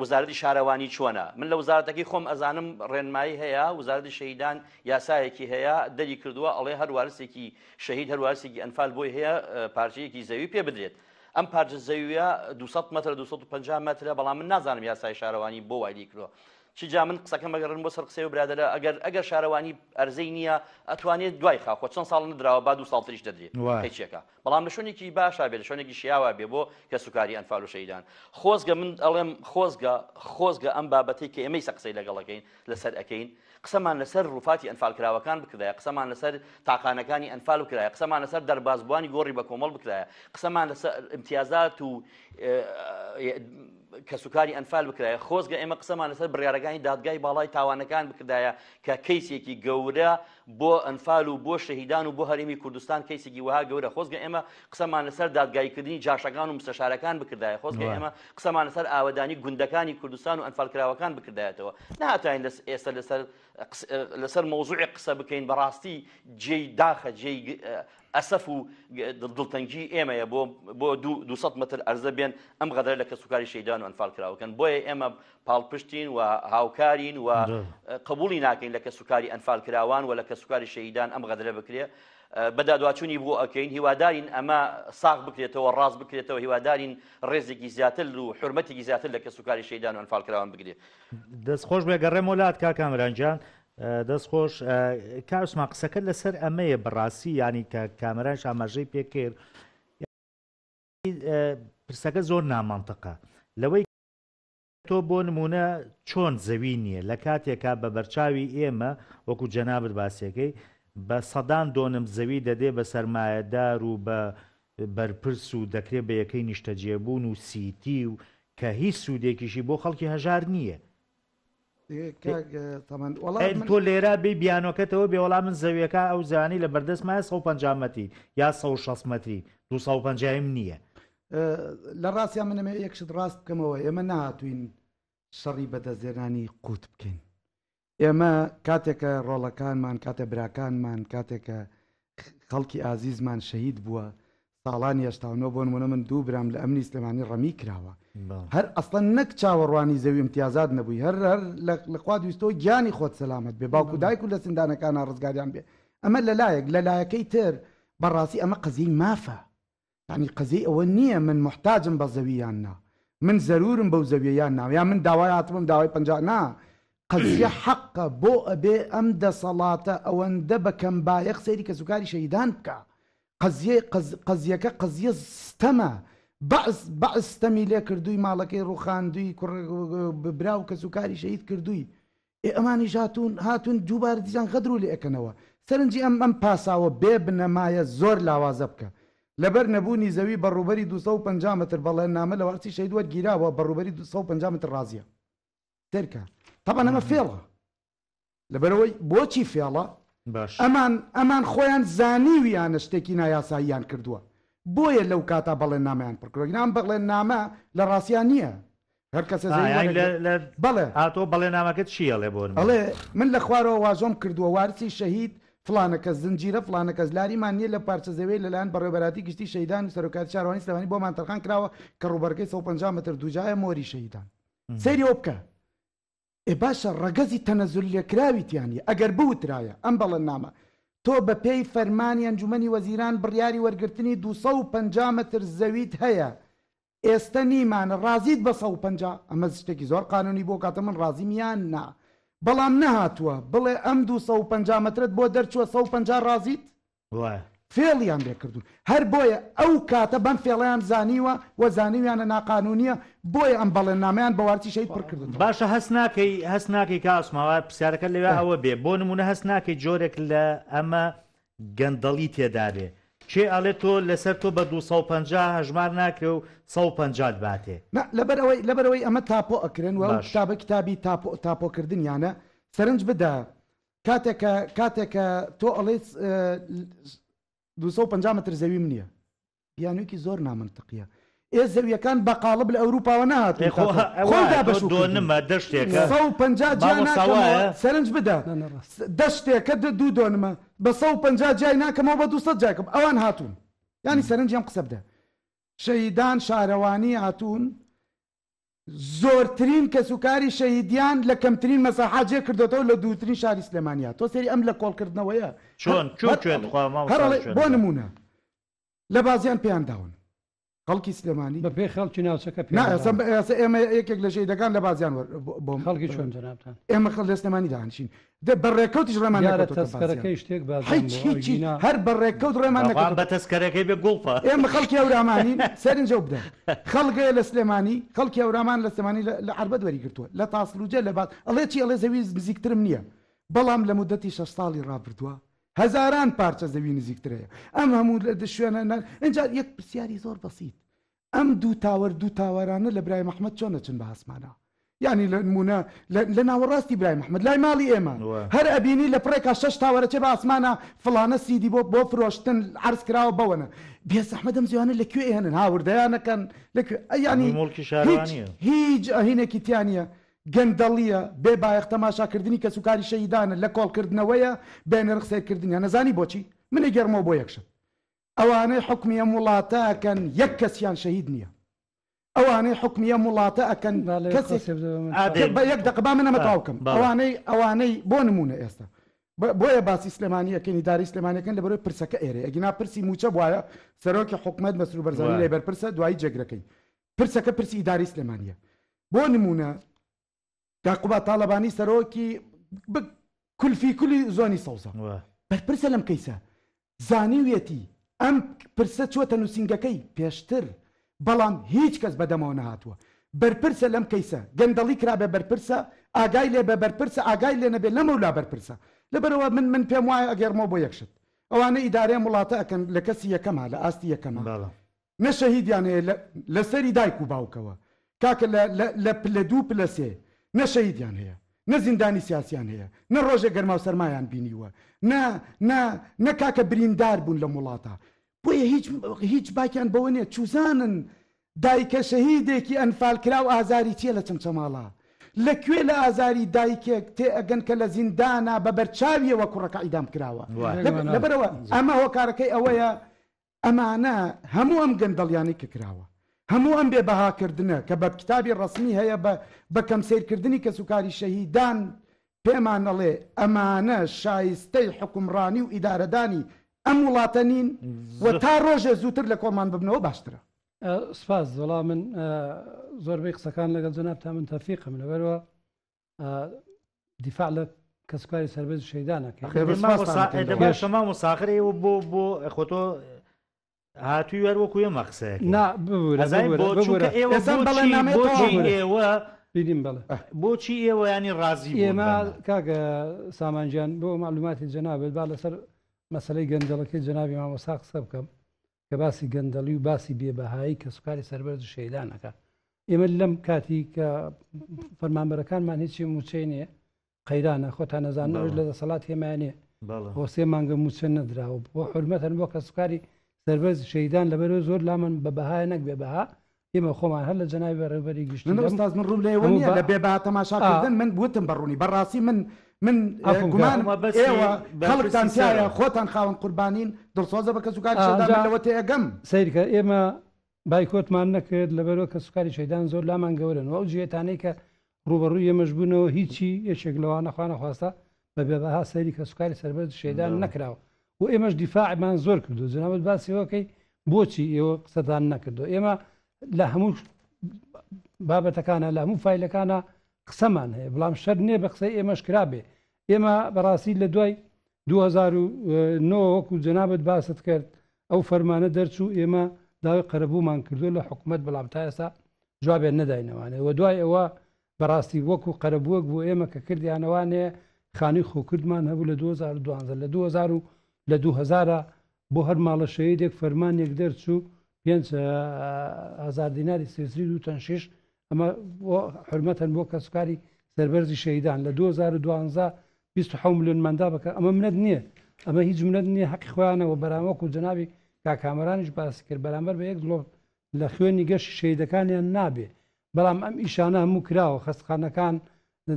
وزارەتی شارەوانی چۆنە من لە وزارەتەکەی خۆم ئەزانم ڕێنمایی هەیە وزارەتی شەهیدان یاسایەکی هەیە دەری کردووە ئەڵێ هەر وارسێکی شەهید هەر وارسێکی ئەنفال بۆی هەیە پارچەیەکی زەوی پێ بدرێت ئەم پارچە زەویە 200 مەتر 250 مەترە بەڵام من نازانم یاسای شارەوانی بۆ وای کردووە چ جا من قسەکەم بەگەڕن بۆ سەر قسەی و برادەرە ئەگەر شارەوانی ئەرزەی نییە ئەتوانێت دوای خاخۆ چەند ساڵ نەدراوە با 2 ساڵ تریش دەدرێت هیچێکە بەڵام لە شوێنێکی باشا بێت لە شوێنێکی شیاوە بێ بۆ کە سوکاری ئەنفال و شەیدان خۆزگە من ئەڵێم خۆزگە ئەم بابەتەی کە ئێمەی قسەی لەگەڵەکەین لەسەر ئەەکەین قسەمان لەسەر ڕووفاتی ئەنفالکراوەکان بکرایە قسەمان لەسەر تاقانەکانی ئەنفال بکرایە قسەمان لەسەر دەربازبوانی گۆڕی بە کۆمەڵ بکرایە قسەمان لەسەر امتیازات و کە سوکاری ئەنفال بکرایە خۆزگە ئێمە قسەمان لەسەر بڕیارەکانی دادگای باڵای تاوانەکان بکردایە کە کەیسێکی گەورە بۆ ئەنفال و بۆ شەهیدان و بۆ هەرێمی کوردستان کەیسێکی وها گەورە خۆزگە ئێمە قسەمان لەسەر دادگایکردنی جاشەکان و مستەشارەکان بکردایە خۆزگە ئێمە قسەمان لەسەر ئاوەدانی گوندەکانی کوردستان و ئەنفالکراوەکان بکردایەتەوە نهاتوانین ئێستا لەسەر مۆزوعی قسە بکەین بەڕاستی جێی داخە جێی ئەسەف و دڵتەنگی ئێمەیە بۆ 200 مەتر ئەرزە بێن ئەم غەدەر لە کە سوکاری شەیدان و ئەنفالکراوەکەن بۆیە ئێمە پاڵپشتین و هاوکارین و قبولی ناکەین لە کە سوکاری ئەنفالکراوان و لە کە سوکاری شەیدان ئەم غەدرە بکرێ بەدادواچوونی بۆ ئەەکەین هیوادارین ئەمە ساغ بکرێتەوە ڕاست بکرێتەوە هیوادارین ڕێزێکی زیاتر و حرمەتێکی زیاتر لە کە سوکاری شەیدان و ئەنفالکراوان بگرێت دەستخۆش بێگەڕێم وڵات کا کامرانجان دەستخۆش کاوسمان قسەکە لەسەر ئەمەیە بەڕاستی ینی کە کامەرانش ئاماژەی پێکرد پرسەکە زۆر نامانتەقە لەوەی تۆ بۆ نمونە چۆن زەوی نییە لە کاتێکا بە بەرچاوی ئێمە وەکو جەنابەت باسیەکەی بە سەدان دۆنم زەوی دەدێ بە سەرمایەدار و بە بەرپرس و دەکرێت بە یەکەی نیشتەجێبوون و سیتی و کە هیچ سوودێکیشی بۆ خەڵکی هەژار نییە تۆ لێرە بێ بیانۆکەتەوە بێ وەڵام من زەویەکە ئەو زانی لە بەردەستمایە 150 مەتری یا 160 مەتری 250 نییە لە ڕاستیان منەمە یەکشت ڕاست بکەمەوە ئێمە نهاتوین شەڕی بەدەستێنانی قوت بکەین ئێمە کاتێکە ڕۆڵەکانمان کاتە براکانمان کاتێکە خەڵکی ئازیزمان شەهید بووە ساڵانی هێشتاونەوە بۆ نمونە من دوو برام لە ئەمنی سلێمانی ڕەمی کراوە هەر ئەسڵەن نەک چاوەڕوانی زەوی امتیازات نەبووی هەر لەخوا دویستەوە گیانی خۆت سەلامەت بێ باوکو دایک و لە سندانەکانە ڕزگاریان بێ ئەمە لەلایەک لەلایەکەی تر بەڕاستی ئەمە قەزیی مافە یعنی قەزیی ئەوە نییە من محتاجم بە زەوییان نا من زەرورم بەو زەویەیان ناو یا من داوای هاتبم داوای پەنجا نا قەزیە حەقە بۆ ئەبێ ئەم دەسەڵاتە ئەوەندە بەکەم بایەق سەیری کە سوکاری شەیدان بکە قەزیەکە قەزیە ستەمە بەعستەمی لێ کردووی ماڵەکەی ڕوخاندووی براو کە سوکاری شەهید کردووی ئەمانیش هاتون دووبار دیزان غەدر و لێ ئەکەنەوە سەرنجی ئەم پاساوە بێ بنەمایە زۆر لاوازە بکە لەبەر نەبوونی زەوی بەڕوبەری 250 متر بەڵێن نامە لە وارسی شەهید وەرگیراوە بەڕوبەری 250 متر ڕازیە تێرکە طبعا ئەمە فێڵە لەبەرەوەی بۆچی فێڵە ئەمان خۆیان زانیویانە شتێکی نایاساییان کردووە بۆیە لەو کاتا بەڵێن نامەیان پڕکرۆگنان بەڵێن نامە لە ڕاستیان نییە هەر کەسە بەڵێ هاتۆ بەڵێ نامەکەت چیە لێ بۆ ئەڵێ من لە خوارەوە واژۆم کردووە وارسی شەهید فلانە کەس زنجیرە فلانە کەس لاریمان نییە لە پارچە زەوەی لەلایەن بەڕێوەبەراتی گشتی شەیدان و سەرۆکاتی شارەوانی سلێمانی بۆمان تەرخان کراوە کە ڕووبەرگەی 150 متر دووجایە مۆری شەیدان سەیرەوە بکە باشە ڕەگەزی تەنەزول لێکراویتیانی ئەگەر بوترایە ئەم بەڵەنامە تۆ بە پێی فەرمانی ئەنجومەنی وەزیران بڕیاری وەرگرتنی 250 متر زەویت هەیە ئێستا نیمانە ڕازیت بە 150 ئەمە شتێکی زۆر قانونی بۆ کاتە من ڕازیمیان نا بەڵام نەهاتووە بڵێ ئەم 250 مترت بۆ دەرچووە 150 ڕازیت فێڵیان لێ کردوون هەر بۆیە ئەو کاتە بەم فێڵیان زانیوە و زانیویانە ناقانونیە بۆیە ئەم بەڵێننامەیان بەوارتی شەید پڕ کردن باشە هەست ناکەی کاسماوە پرسیارەکە لەوێ ئەوە بێ بۆ نمونە هەست ناکەی جۆرێک لە ئەمە گەندەڵی تێدابێ چێ ئەڵێ تۆ لەسەر تۆ بە 250 هەژمار ناکرێ و 150 باتێ لەبەرەوەی ئەمە تاپۆ ئەکرێن و کتابە کتابی تاپۆکردنیانە سەرنج بدە کاتێکە تۆ ئەڵێ 250 متر زەوی منیە بیانوێکی زۆر نامنتقیە زەویەکان بەقاڵب لە ئەوروپاوە نهاتوون خۆدا بەشدۆنمە دەشتێکە 150 جا سەرنج بدە دەشتێکە دوو دۆنمە بە 150 جای ناکەمەوە بە 200 جاکەم ئەوان هاتوون ینی سەرنجیان قسە بدە شەهیدان شارەوانی هاتوون زۆرترین کەسوکاری شەهیدیان لە کەمترین مەساحاجێ کردوەوە لە دووترین شاری سلێمانیا تۆ سەری ئەم لە کۆڵکردنەوەیە بۆ نمونە لە بازیان پێیان داون خەڵکی سلێمانی بە پێی خەڵکی ناوچەکە ئێمە یەکێک لە شەیدەکان لە بازیان بۆ خەڵکی چۆن جەنابتان ئێمە خەڵ لە سلێمانی داهانشین بەڕێکەوتیش ڕێمان تەسکەرەکەی شتێک هەر بەڕێکەوت ڕێمان نەکرد بە تەسکەرەکەی بێ گوڵفە ئێمە خەڵکی ئەورامانی سەرنجە بدە خەڵگەیە لە سلێمانی خەڵکی ئەورامان لە سلێمانی لە عەربەت وەریگرتووە لە تاسلوجە لە بعد ئەڵێ چی ئەڵێ زەوی نزیکترم نییە بەڵام لە مودەتی 6 ساڵی ڕابردووە هەزاران پارچە زەوی نزیکترەیە ئەم هەموو لە شوێنە اینجا یەک پرسیاری زۆر بەسیط ئەم دوو تاوەرانە لە برای محەممەد چۆنە چن بە ئاسمانە یعنی لە نمونە لە ناوەڕاستی برای محەممەد لای ماڵی ئێمە هەر ئەبینی لە پڕێکا 6 تاوەرەچێ بە ئاسمانە فڵانە سیدی بۆ فرۆشتن عرض کراوە بەوەنە بێزەحمەدەم زیوانە لەکوێ هێنن هاوردەیانەکەن ینی هیچ ئەهینێکی تیانە گەندەڵیە بێ بایەخ تەماشاکردنی کەسوکاری شەهیدانە لە کۆڵکردنەوەیە بێنەرخ سیرکردنیان نەزانی بۆچی منە گەرمەوە بۆ یەکشت ئەوانەی حکمیە وڵاتە ئەکەن یەک کەسیان شەهید نییە ئەوانەی حکمیە وڵاتە ئەکەن بە یەک دقبا منە مەتاوکەم ئەوانەی بۆ نمونە ئێستا بۆیە باسی سلێمانیەکەنی داری سلێمانەکەن لە بەرەوەی پرسەکە ئێرە ئەگینا پرسی موچە وایە سەرۆکی حکومەت مەسرور بەرزانی لێبەر پرسە دوایی جێگرەکەی پرسەکە پرسی ئیداری سلێمانیە بۆ نمونە داقوبا تاڵەبانی سەرۆکی کولی زۆنی سەوزە بەرپرسە لەم کەیسە زانیوێتی ئەم پرسە چوەتە نووسنگەکەی پێشتر بەڵام هیچ کەس بەدەمەوە نهاتووە بەرپرسە لەم کەیسە گەندەڵی کرابێ بەرپرسە ئاگای لێ بە بەرپرسە ئاگای لێ نەبێت لەمەولا بەرپرسە لەبەرەوە من پێم وایە ئەگەرمەوە بۆ یەکشت ئەوانە ئیدارەیە وڵاتە ئەکەن لە کەسی یەکەمە لە ئاستی یەکەمە نە شەهیدیان هەیە لەسەری دایک و باوکەوە کاکە لە پلە دوو پلە سێ نە شەهیدیان هەیە نە زیندانی سیاسیان هەیە نە ڕۆژێک گەرما و سەرمایان بینیوە نە کاکە بریندار بوون لە وڵاتە بۆیە هیچ باکیان بەوە نیە چوزانن دایکە شەهیدێکی ئەنفالکرا و ئازاری چیە لە چمچەماڵە لەکوێ لە ئازاری دایکێک تێ ئەگەن کە لە زیندانە بە بەرچاویەوە کوڕەکە ئیدام کراوە لەبەرەوە ئەمە هۆکارەکەی ئەوەیە ئەمانە هەموو ئەم گەندەڵیانی کە کراوە هەموو ئەم بێبەهاکردنە کە بە کتابی ڕسمی هەیە بە کەم سیرکردنی کەسوکاری شەهیدان پێمان دەڵێ ئەمانە شایستەی حکومڕانی و ئیدارەدانی ئەم وڵاتە نین و تا ڕۆژێ زووتر لە کۆمان ببنەوە باشترە سپاس وەڵام من زۆربەی قسەکان لەگەڵ جەنابتان من تەفیقم لەبەرەوە دیفاع لە کەسوکاری سەربەز شەیدانەکە شەما مساخرەی بۆ خۆتۆ هاتووی وەر وەکو ئێمە قسەیەک بینیم بڵێ بۆچی ئێوە ینی ڕازی ئێمە کاگە سامانجیان بۆ معلوماتی جەنابێت با لەسەر مەسەلەی گەندەڵەکەی جەنابی مامۆستا قسە بکەم کە باسی گەندەڵی و باسی بێبەهایی کە سوکاری سەربەرز شەیدانەکە ئێمە لەم کاتی کە فەرمانبەرەکانمان هیچی موچەی نییە قەیرانە خۆتان نەزانەوەش لە دەسەڵات هێمانێ بۆ 3 مانگە موچە نەدراوە بۆ حرمەتەن بۆ کە سوکاری سەربەرز شەیدان لەبەرەوە زۆر لامن بە بەهای نەک بێبەها ئێمە خۆمان هەر لە جەنابی بەڕێوەبەری گشتی ئۆستاز من ڕوو لێوە نییە لە بێبەها تەماشاکردن من بوتم بەڕوونی بەڕاستی من گومان ئێوە خەڵکتان تایە خۆتان خاوەن قوربانین دڵسۆزە بە کەسوکاری شەیدان لەوە تێگەم سیرکە ئێمە بایکۆتمان نەکرد لەبەرەوە کە سوکاری شەیدان زۆر لامان گەورن ئەو جێتانەی کە ڕوبەڕووی ئێمەشبوونەوە هیچی یەکێک لەوانە خوا نەخواستە بە بێبەها سەیری کە سوکاری سەربەرز شەیدان نەکراوە و ئێمەش دیفاعمان زۆر کردو جنابەت باسیەوەکەی بۆچی ئێوە قسەدان نەکردو ئێمە لە هەموو بابەتەکانە لە هەموو فایلەکانە قسەمان هەیە بەڵام شەر نییە بە قسەی ئێمەش کرابێ ئێمە بەڕاستی لە دوای 2009 وەکو جەنابەت باست کرد ئەو فەرمانە دەرچوو ئێمە داوای قەرەبوومان کردو لە حکوومەت بەڵام تا ئێستا جوابێن نەداینەوانێ و دوای ئەوە بەڕاستی وەکو قەرەبووەک بۆ ئێمە کە کردیانەوانەیە خانی خۆکردمان هەبوو لە 2012 لە 2000 لە 2000 بۆ هەر ماڵە شەهیدێک فەرمانێک دەرچوو 5,000 دیناری سێسری و تەنشیش ئەمە حرمەتەن بۆ کە سوکاری سەربەرزی شەیدان لە 2012 27 ملیۆن ماندا بکە ئەمە منەت نییە ئەمە هیچ منەت نییە حەقی خۆیانەوە بەرامەوەکو جەنابی کاکامەرانیش باسی کرد بەرامبەر بە یەک دڵۆ لە خوێنی گەشتی شەیدەکانیان نابێ بەڵام ئەم ئیشانە هەموو کراوە خەستخانەکان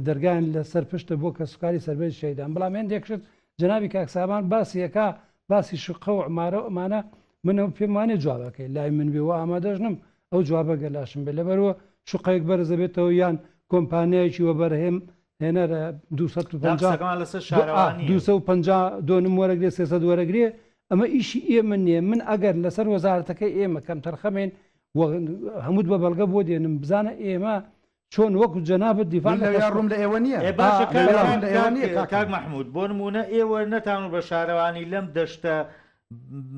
دەرگایان لەسەر پشتە بۆ کە سوکاری سەربەرزی شەیدان بەڵام هێندێکشت جەنابی کاکسامان باسیەکە باسی شقە و عمارە و ئەمانە منەوە پێم وانێ جوابەکەی لای من بێ و ئامادەژنم ئەو جوابە گەلاشم بێ لەبەرەوە شقەیەک بەرزە بێتەوە یان کۆمپانیایکی وە بەرهێم هێنەرە 250 وەرەگرێ 300 وەرەگرێ ئەمە ئیشی ئێمە نییە من ئەگەر لەسەر وەزارەتەکەی ئێمە کەم تەرخەمێن هەمووت بە بەڵگە بۆ دێنم بزانە ئێمە چۆن وەکو جەنابەت دیفاع ڕوم لە ئێوە نییە کاک مەحموود بۆ نمونە ئێوە نەتان بە شارەوانی لەم دەشتە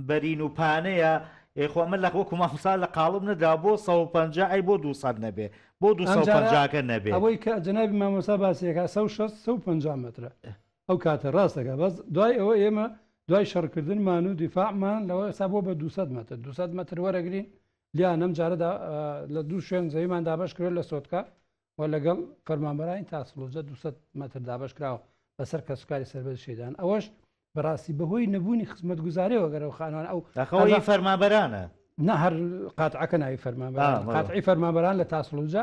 بەرین و پانەیە ئێخۆ من لە وەکو مامۆستا لە قاڵب نەدا بۆ 150 ئەی بۆ 200 نەبێ بۆ 250کە نەبێ ئەوەی کە جەنابی مامۆستا باسیەکە 150 مترە ئەو کاتە ڕاستەکە بەس دوای ئەوە ئێمە دوای شەڕکردنمان و دیفاعمان لەوە ئێستا بۆ بە 200 متر 200 متر وەرەگرین لیان ئەم جارەدا لە دوو شوێن زەویمان دابش کرد لە سۆتکە و لەگەڵ فەرمانبەرانی تاسڵۆجە 200 متر دابش کراوە بەسەر کە سوکاری سەربەرزی شەیدان ئەوەش بەڕاستی بەهۆی نەبوونی خزمەت گوزاریەوە گەرەو خانوان ئەو داخەوەی فەرمانبەرانە نه هەر قاتعەکە ناوی فەرمانبەران قاتعی فەرمانبەران لە تاسڵۆجە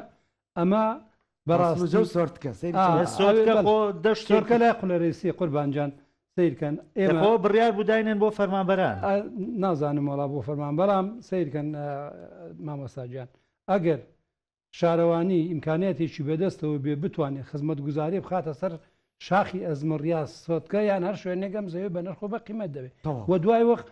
ئەمە بەڕاستی و سۆرتکە دەشتۆرکە لای قولەرەیسی قوربانجان سیرکەن ئێمە بڕیار بوداینن بۆ فەرمانبەران نازانم وڵا بۆ فەرمان بەڵام سیرکەن مامۆستاجیان ئەگەر شارەوانی ئیمکانێتێکی بەدەستەوە بێ بتوانێت خزمەت گوزاری بخاتە سەر شاخی ئەزمڕیا سۆتکە یان هەر شوێنێکم زەوی بە نرخۆ بە قیمەت دەبێت و دوای وەخت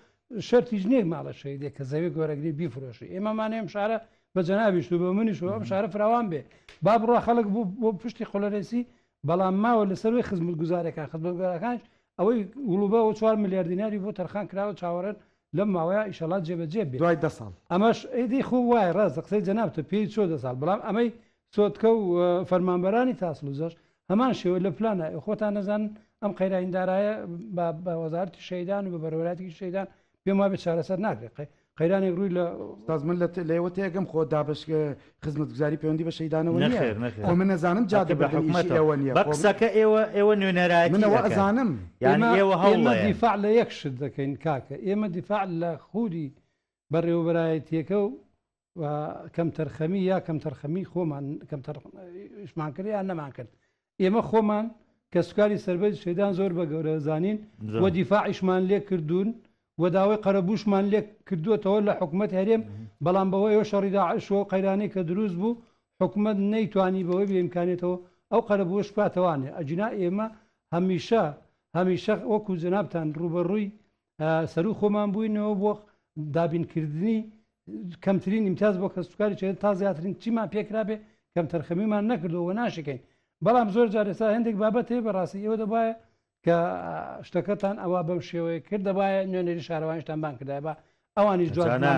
شەرتی ژنێک ماڵە شەیدێک کە زەوی گۆرەگری بیفرۆشی ئێمەمانەیەم شارە بە جەنابیش و بە منیش ئەم شارە فراوان بێ با بڕوا خەڵک بۆ پشتی قۆلەرەسی بەڵام ماوە لەسەروی خزمەت گوزارەکان خزمەت گوزارەکانش ئەوەی وڵوبەوە 4 میلیارد دیناری بۆ تەرخان کراوە چاوەڕێن لەم ماوەیە ئیشەڵات جێبەجێ بێ دوای 10 ساڵ ئەمەش ئەیدی خۆ وایە ڕاست قسەی جەنابتە پێی 4 ساڵ بەڵام ئەمەی سۆتکە و فەرمانبەرانی تاسڵوجەش هەمان شێوە لە پلانە خۆتان نەزانن ئەم قەیراندارایە بە وەزارەتی شەیدان و بە بەرەوەراتی شەیدان پێم وابێ چارەسەر ناکرێت قەیرانێک ڕووی لە تاز من لەێوە تێگەم خۆ دابش خزمەت گوزاری پەیوەندی بە شەیدانەوە نیە من نەزانم جادە بە حکومەتەوە نیە بە قسەکە ئێوە نوێنەرایەتی منەوە ئەزانم ئێمە دیفاع لە یەک شت دەکەین کاکە ئێمە دیفاع لە خوودی بەڕێوەبەرایەتیەکە و کەم تەرخەمی یا کەم تەرخەمی خۆمان کەمشمان کرد یان نەمان کرد ئێمە خۆمان کە سوکاری سەربەرزی شەیدان زۆر بە گەورە زانین و دیفاعیشمان لێ کردوون و داوای قەرەبووشمان لێ کردووەتەوە لە حکوومەت هەرێم بەڵام بەوەی ئەوە شەڕی داعش و قەیرانی کە دروست بوو حکوومەت نەیتوانی بەوەی بێ ئیمکانێتەوە ئەو قەرەبووش پاتەوانێ ئەجنا ئێمە هەمیشە وەکو جەنابتان ڕوبەڕووی سەرو خۆمان بووینەوە بۆ دابینکردنی کەمترین ئیمتیاز بۆ کە سوکاری شەیدان تا زیاترین چیمان پێکرابێ کەم تەرخەمیمان نەکردەوە ناشکەین بەڵام زۆر جار ئێستا هەندێک بابەت هەیە بەڕاستی ئێوە دەبایە کە شتەکەتان ئەوە بەم شێوەیە کرد دەبایە نوێنەری شارەوانیشتان بان کردای بە ئەوانیش جوابدا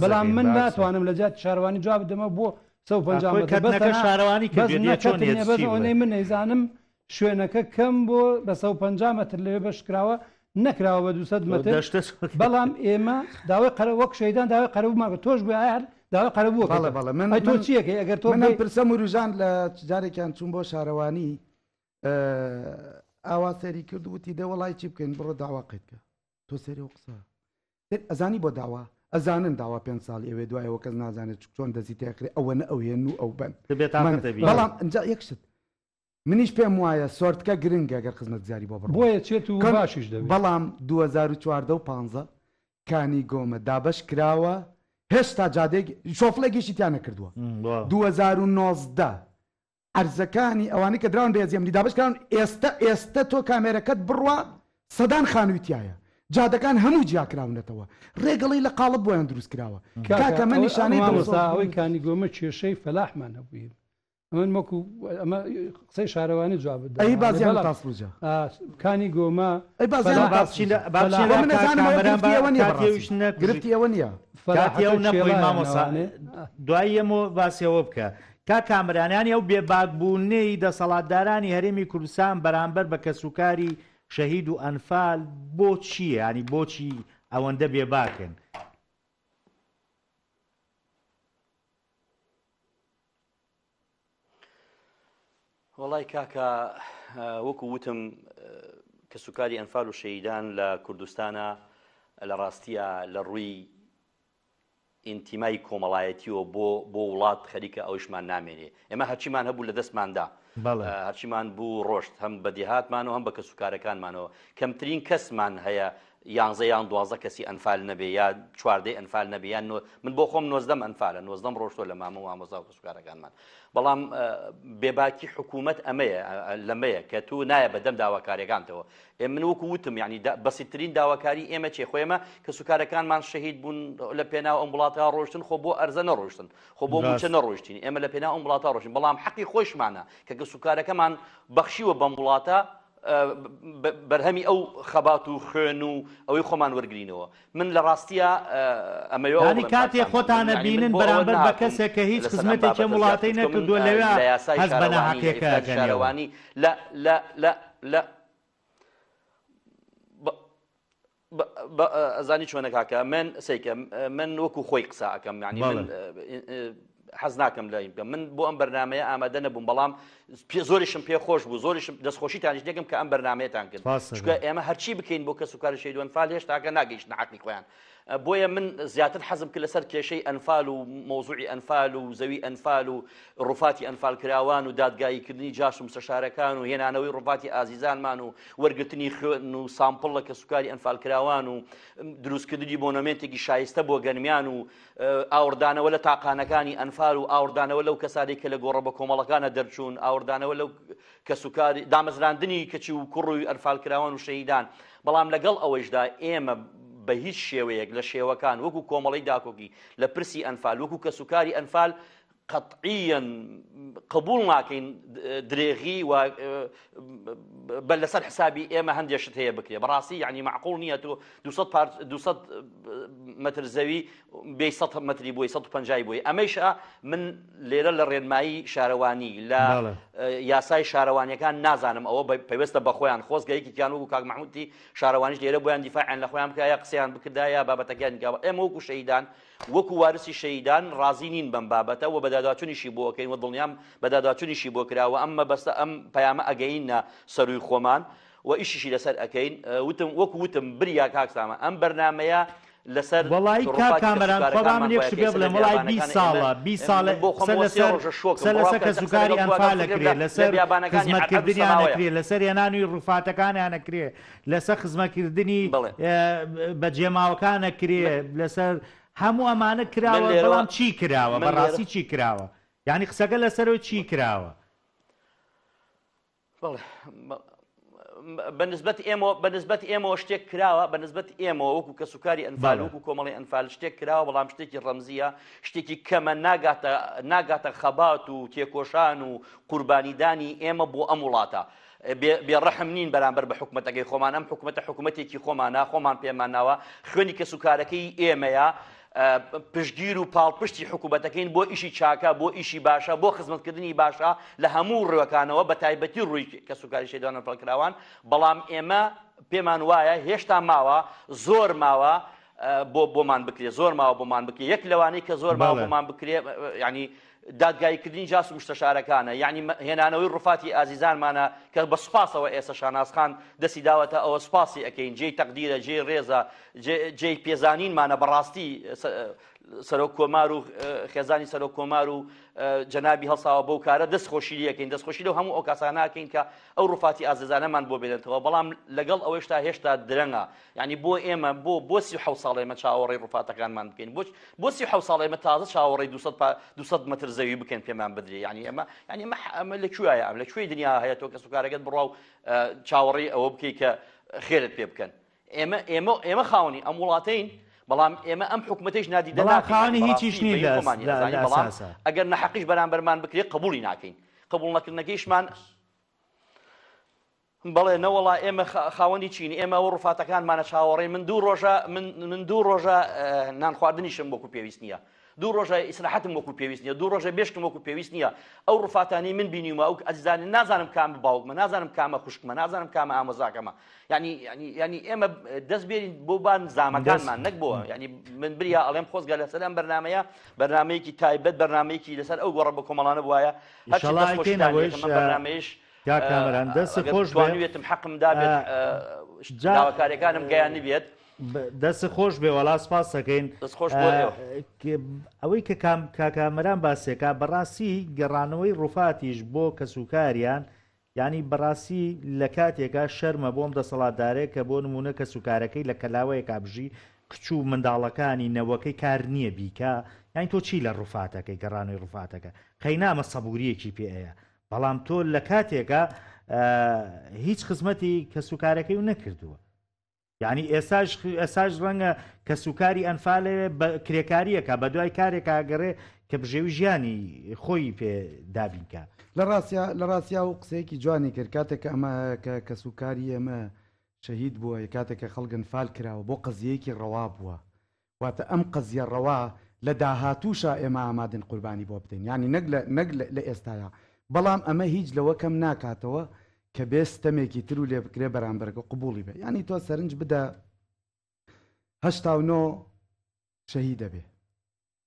بەڵام من ناتوانم لە جات شارەوانی جواب دەمە بۆ 150 شارەوانی بەزەوەی من نەیزانم شوێنەکە کەم بۆ بە 150 متر لەوێ بەشکراوە نەکراوە بە 200 متر بەڵام ئێمە داوای قەرە وەک شەیدان داوای قەرەبوومان کرد تۆش بێ هەر داوای قەرەبووە تۆ چیەکەی ئەگەر تۆ من پرسە مروژان لە جارێکیان چوون بۆ شارەوانی ئاوا سەری کرد وتی دە وڵای چی بکەین بڕۆ داواقیت کە تۆ سەری و قسە ئەزانی بۆ داوا ئەزانن داوا 5 ساڵ ئێوێ دوایەوە کەس نازانێت چۆن دەزی تێکرێ ئەوە نە ئەو هێن و ئەو بن بەڵام ئەجا یەکشت منیش پێم وایە سۆرتکە گرنگە ئەگەر خزمەت گوزاری بۆ بڕ بۆیە چێت و باشیش دەبێت بەڵام 2014 و 15 کانی گۆمە دابش کراوە هێشتا جادێک شۆفڵێکیشی تیان نەکردووە 2019 ئەرزەکانی ئەوانەی کە دراون بێزیێم دیدابشکان ئێستا تۆ کامێرەکەت بڕوە سەدان خانوویتیایە جادەکان هەموو جیاکراونەتەوە ڕێگەڵی لە قاڵب بۆیان دروست کراوە کاکە من نیشانەی ئەوەی کانی گۆمە کێشەی فەلاحمان هەبووین ئەمن وەکو ئەمە قسەی شارەوانی جواب بدە ئەی بازیان تاسڵوجە کانی گۆمە گرفتی ئەوە نییە دواییەمە باسیەوە بکە کا کامرانیانی ئەو بێباکبوونەی دەسەڵاتدارانی هەرێمی کوردستان بەرامبەر بە کەسوکاری شەهید و ئەنفال بۆ چییە ینی بۆچی ئەوەندە بێباکن وڵای کاکە وەکو وتم کەسوکاری ئەنفال و شەهیدان لە کوردستانە لە ڕاستیە لە ڕووی ئینتیمای کۆمەڵایەتیەوە بۆ وڵات خەریکە ئەوشمان نامێنێ ئێمە هەرچیمان هەبوو لە دەستماندا هەرچیمان بوو ڕۆشت هەم بە دێهاتمانەوە هەم بە کەسوکارەکانمانەوە کەمترین کەسمان هەیە 11 یان 12 کەسی ئەنفال نەبێ یا 14 ئەنفال نەبێ یان من بۆ خۆم 90 ئەنفالە 90 ڕۆشتۆ لە مامە و ئامۆزا و کەسوکارەکانمان بەڵام بێباکی حکوومەت ئەمەیە لەمەیە کە تو نایە بەدەم داواکاریەکانتەوە من وەکو وتم ینی بەسیترین داواکاری ئێمە چێخۆێمە کەسوکارەکانمان شەهید بوون لە پێناو ئەم وڵاتە ڕۆشتن خۆ بۆ ئەرزە نەڕۆشتن خۆ بۆ موچە نەڕۆشتین ئێمە لە پێناو ئەم وڵاتە ڕۆشتین بەڵام حەقی خۆشمانە کە کەسوکارەکەمان بەخشیوە بەم وڵاتە بەرهەمی ئەو خەبات و خوێن و ئەوەی خۆمان وەرگرینەوە من لە ڕاستیە ئەمەی کاتێ خۆتانە بینن بەرامبەر بە کەسێک کە هیچ خزمەتێکی وڵاتی نەکردووە لەوێ هەست بە نەحەقیەکەکەنەوەی لە ئەزانی چۆنە کاکە من سیکە من وەکو خۆی قسە ئەەکەم ینی من حەز ناکەم لە من بۆ ئەم بەرنامەیە ئامادە نەبووم بەڵام زۆریشم پێ خۆش بوو زۆریشم دەستخۆشیتانیش دێکم کە ئەم بەرنمەیەتان کرد چکە ئێمە هەرچی بکەین بۆ کەسوکاری شەهید و ئەنفال هێشتاکە ناگەیشتنە حەقی خۆیان بۆیە من زیاتر حەزم کرد لەسەر کێشەی ئەنفال و مۆزوعی ئەنفال و زەوی ئەنفال و ڕوفاتی ئەنفال کراوان و دادگاییکردنی جاش و مستەشارەکان و هێنانەوەی ڕوفاتی ئازیزانمان و وەرگرتنی خوێن و سامپڵ لە کەسوکاری ئەنفال کراوان و دروستکردنی بۆنەمێنتێکی شایستە بۆ گەنمیان و ئاوردانەوە لە تاقانەکانی ئەنفال و ئاوردانەوە لەو کەسانی کە لە گۆڕە بە کۆمەڵەکانە دەرچوون ئاوردانەوە لەو کەسوکاری دامەزراندنی کەچی و کوڕوی ئەنفال کراوان و شەهیدان بەڵام لەگەڵ ئەوەشدا ئێمە بە هیچ شێوەیەک لە شێوەکان وەکو کۆمەڵی داکۆکی لە پرسی ئەنفال وەکو کەسوکاری ئەنفال قەطعیەن قبول ناکەین درێغی و بەل لەسەر حسابی ئێمە هەندێشت هەیە بکرێ بەڕاستی یعنی معقول نییە تۆ 200 متر زەوی بێ 100 متری بۆی 150 بۆی ئەمەیشە من لێرە لە ڕێنمایی شارەوانی لە یاسای شارەوانیەکان نازانم ئەوە پەیوەستە بە خۆیان خۆزگەیەکی تیان وەکو کاک محمودی شارەوانیش لێرە بۆیان دیفاعیان لە خۆیان بکە یا قسەیان بکردایە بابەتەکان ئێمە وەکو شەهیدان وەکو وارسی شەهیدان ڕازی نین بەم بابەتە و بەداداچوونیشی بۆکەین و دڵنیام بەداداچوونیشی بۆ کراوە ئەمە بەستە ئەم پەیامە ئەگەینە سەروی خۆمان و ئیشیشی لەسەر ئەەکەین وەکو وتم بریا کاکسامە ئەم بەرنامەیە لەسەر وڵی کامەران خۆبا من یەکش پێ بڵێم وڵی 20 ساڵە 20 ساڵە لەسەر کەسوکاری ئەنفال ئەکرێ لەسەر خزمەتکردنیان ئەکرێ لەسەر هێنانووی ڕوفاتەکانیان ئەکرێ لەسەر خزمەتکردنی بە جێماوەکان ئەکرێ لەسەر هەموو ئەمانە کراوە بەڵام چی کراوە بەڕاستی چی کراوە یعنی قسەکە لەسەرەوە چی کراوە بەنسبەت ئێمەوە شتێک کراوە بەنسبەت ئێمەوە وەکو کەسوکاری ئەنفال وەکو کۆمەڵی ئەنفال شتێک کراوە بەڵام شتێکی ڕەمزیە شتێکی کەمە ناگاتە خەبات و تێکۆشان و قوربانیدانی ئێمە بۆ ئەم وڵاتە بێڕەحم نین بەرامبەر بە حکومەتەکەی خۆمان ئەم حکومەتە حکومەتێکی خۆمانە خۆمان پێمان ناوە خوێنی کەسوکارەکەی ئێمەیە پشتگیر و پاڵپشتی حکوومەتەکەین بۆ ئیشی چاکە بۆ ئیشی باشە بۆ خزمەتکردنی باشە لە هەموو ڕێوەکانەوە بە تایبەتی ڕووی کەسوکاری شەهیدان و ئەنفالکراوان بەڵام ئێمە پێمان وایە هێشتا ماوە زۆر ماوە بۆمان بکرێ زۆر ماوە بۆمان بکرێ یەک لەوانەی کە زۆر ماوە بۆمان بکرێ ینی دادگاییکردنی جاس و مشتەشارەکانە یعنی هێنانەوەی ڕوفاتی ئازیزانمانە کە بە سوپاسەوە ئێستا شانازخان دەستی داوەتە ئەوە سوپاسی ئەەکەین جێی تەقدیرە جێی ڕێزە جێی پێزانینمانە بەڕاستی سەرۆک کۆمار و خێزانی سەرۆک کۆمار و جەنابی هەڵساوە بەو کارە دەستخۆشی لەکەین دەستخۆشی لەو هەموو ئەو کاساناکەین کە ئەو ڕوفاتی ئازێزانەمان بۆ بێنێتەوە بەڵام لەگەڵ ئەوەشتا هێشتا درەنگە یعنی بۆ ئێمە بۆ 37 ساڵ ئێمە چاوەڕێی ڕوفاتەکانمان بکەین بۆ 37 ساڵ ئێمە تازە چاوەڕێی 200 متر زەوی بکەین پێمان بدرێ یعنی ئەمە لەکوێیە لەکوێی دنیا هەیە تۆ کە سوکارەکەت بڕوا و چاوەڕێی ئەوە بکەی کە خێرت پێ بکەن ئێمە خاوەنی ئەم وڵاتەین بەڵام ئێمە ئەم حکوومەتەیش نادیدە خاوەنی هیچیش نی بەڵام ئەگەر نەحەقیش بەرامبەرمان بکرێت قبولی ناکەین قبول نەکردنەکەیشمان بەڵێ نەوەڵا ئێمە خاوەنی چین ئێمە ئەو ڕوفاتەکانمانە چاوەڕێ من دوو ڕۆژە نان خواردنیشم وەکو پێویست نییە دوو ڕۆژە ئیسراحەتم وەکو پێویست نییە دوو ڕۆژە بێشتم وەکو پێویست نییە ئەو ڕوفاتانی من بینیمە ئەو ئەزیزانی نازانم کام باوکمە نازانم کامە خوشکمە نازانم کامە ئامۆزاکەمە ینی ئێمە دەست بێرین بۆ بان زامەکانمان نەک بووە ینی من بریا ئەڵێم خۆزگە لەسەر ئەم بەرنامەیە بەرنامەیەکی تایبەت بەرنامەیەکی لەسەر ئەو گۆڕە بە کۆمەڵانە بووایە بەرنامەیەش کامەران دەست خۆش بێتم حەقم دابێت داواکاریەکانم گەیان بێت دەست خۆش بێ وەڵا سپاس دەکەین ئەوەی کە کاکامەران باسێکا بەڕاستی گەڕانەوەی ڕوفاتیش بۆ کەسوکاریان ینی بەڕاستی لە کاتێکا شەرمە بۆم دەسەڵاتدارێک کە بۆ نمونە کەسوکارەکەی لە کەلاوەیە کابژی کچوو منداڵەکانی نەوەکەی کار نییە بیکە یانی تۆ چی لە ڕوفاتەکەی گەڕانەوەی ڕوفاتەکە خەینامە سەبووریەکی پێەیە بەڵام تۆ لە کاتێکە هیچ خزمەتی کەسوکارەکەی و نەکردووە یعنی ئێساش ڕەنگە کە سوکاری ئەنفالێ کرێکاریەکە بە دوای کارێکا گەڕێ کە بژێوی ژیانی خۆی پێ دابینکە لە ڕاستیا و قسەیەکی جوانی کرد کاتێکە ئەمە کە سوکاری ئێمە شەهید بووە کاتێکە خەڵگن فال کراوە بۆ قەزیەیەکی ڕەوا بووە واتە ئەم قەزیە ڕەوا لە داهاتووشە ئێمە ئامادن قوربانی بۆ بدەین ینی نەک لە ئێستاە بەڵام ئەمە هیچ لەوە کەم ناکاتەوە کە بێستەمێکی تر و لێ بکرێ بەرامبەرەکە قبولی بێ ینی تۆ سەرنج بدە 89 شەهید دەبێ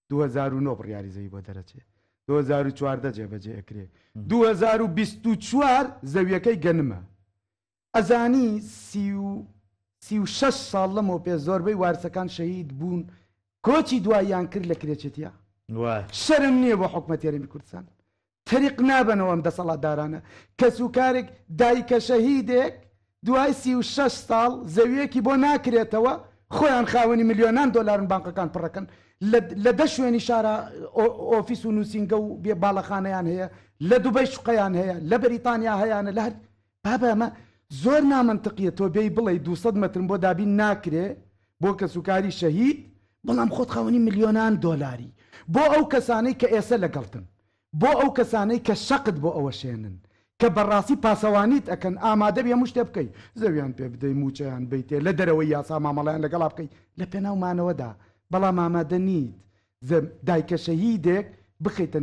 2009 بڕیاریزەی بۆ دەرەچێ 2014 جێبەجێ ئەکرێ 2024 زەویەکەی گەنمە ئەزانی 36 ساڵ لەمەوە پێ زۆربەی وارسەکان شەهید بوون کۆچی دواییان کرد لە کرێچێتیە شەرم نییە بۆ حکومەتی هەرێمی کوردستان تەریق نابنەوە ئەم دەسەڵاتدارانە کە سوکارێک دایکە شەهیدێک دوای 36 ساڵ زەویەکی بۆ ناکرێتەوە خۆیان خاوەنی ملیۆنان دۆلارن بانکەکان پڕەکەن لە دە شوێنی شارە ئۆفیس و نووسینگە و بێ باڵەخانەیان هەیە لە دووبەی شوقەیان هەیە لە بەریتانیا هەیەە لە هەر بابە ئەمە زۆر نامەنتقیە تۆ بێی بڵێ 200 متر بۆ دابین ناکرێ بۆ کە سوکاری شەهید بەڵام خۆت خاوەنی ملیۆنان دۆلاری بۆ ئەو کەسانەی کە ئێستا لەگەڵتن بۆ ئەو کەسانەی کە شەقت بۆ ئەوە شێنن کە بەڕاستی پاسەوانیت ئەکەن ئامادە بێ مشتێ بکەی زەویان پێ بدەی موچەیان بیتێ لە دەرەوەی یاسا مامەڵیان لەگەڵا بکەی لە پێناومانەوەدا بەڵام ئامادە نیت دایکە شەهیدێک بخەیتە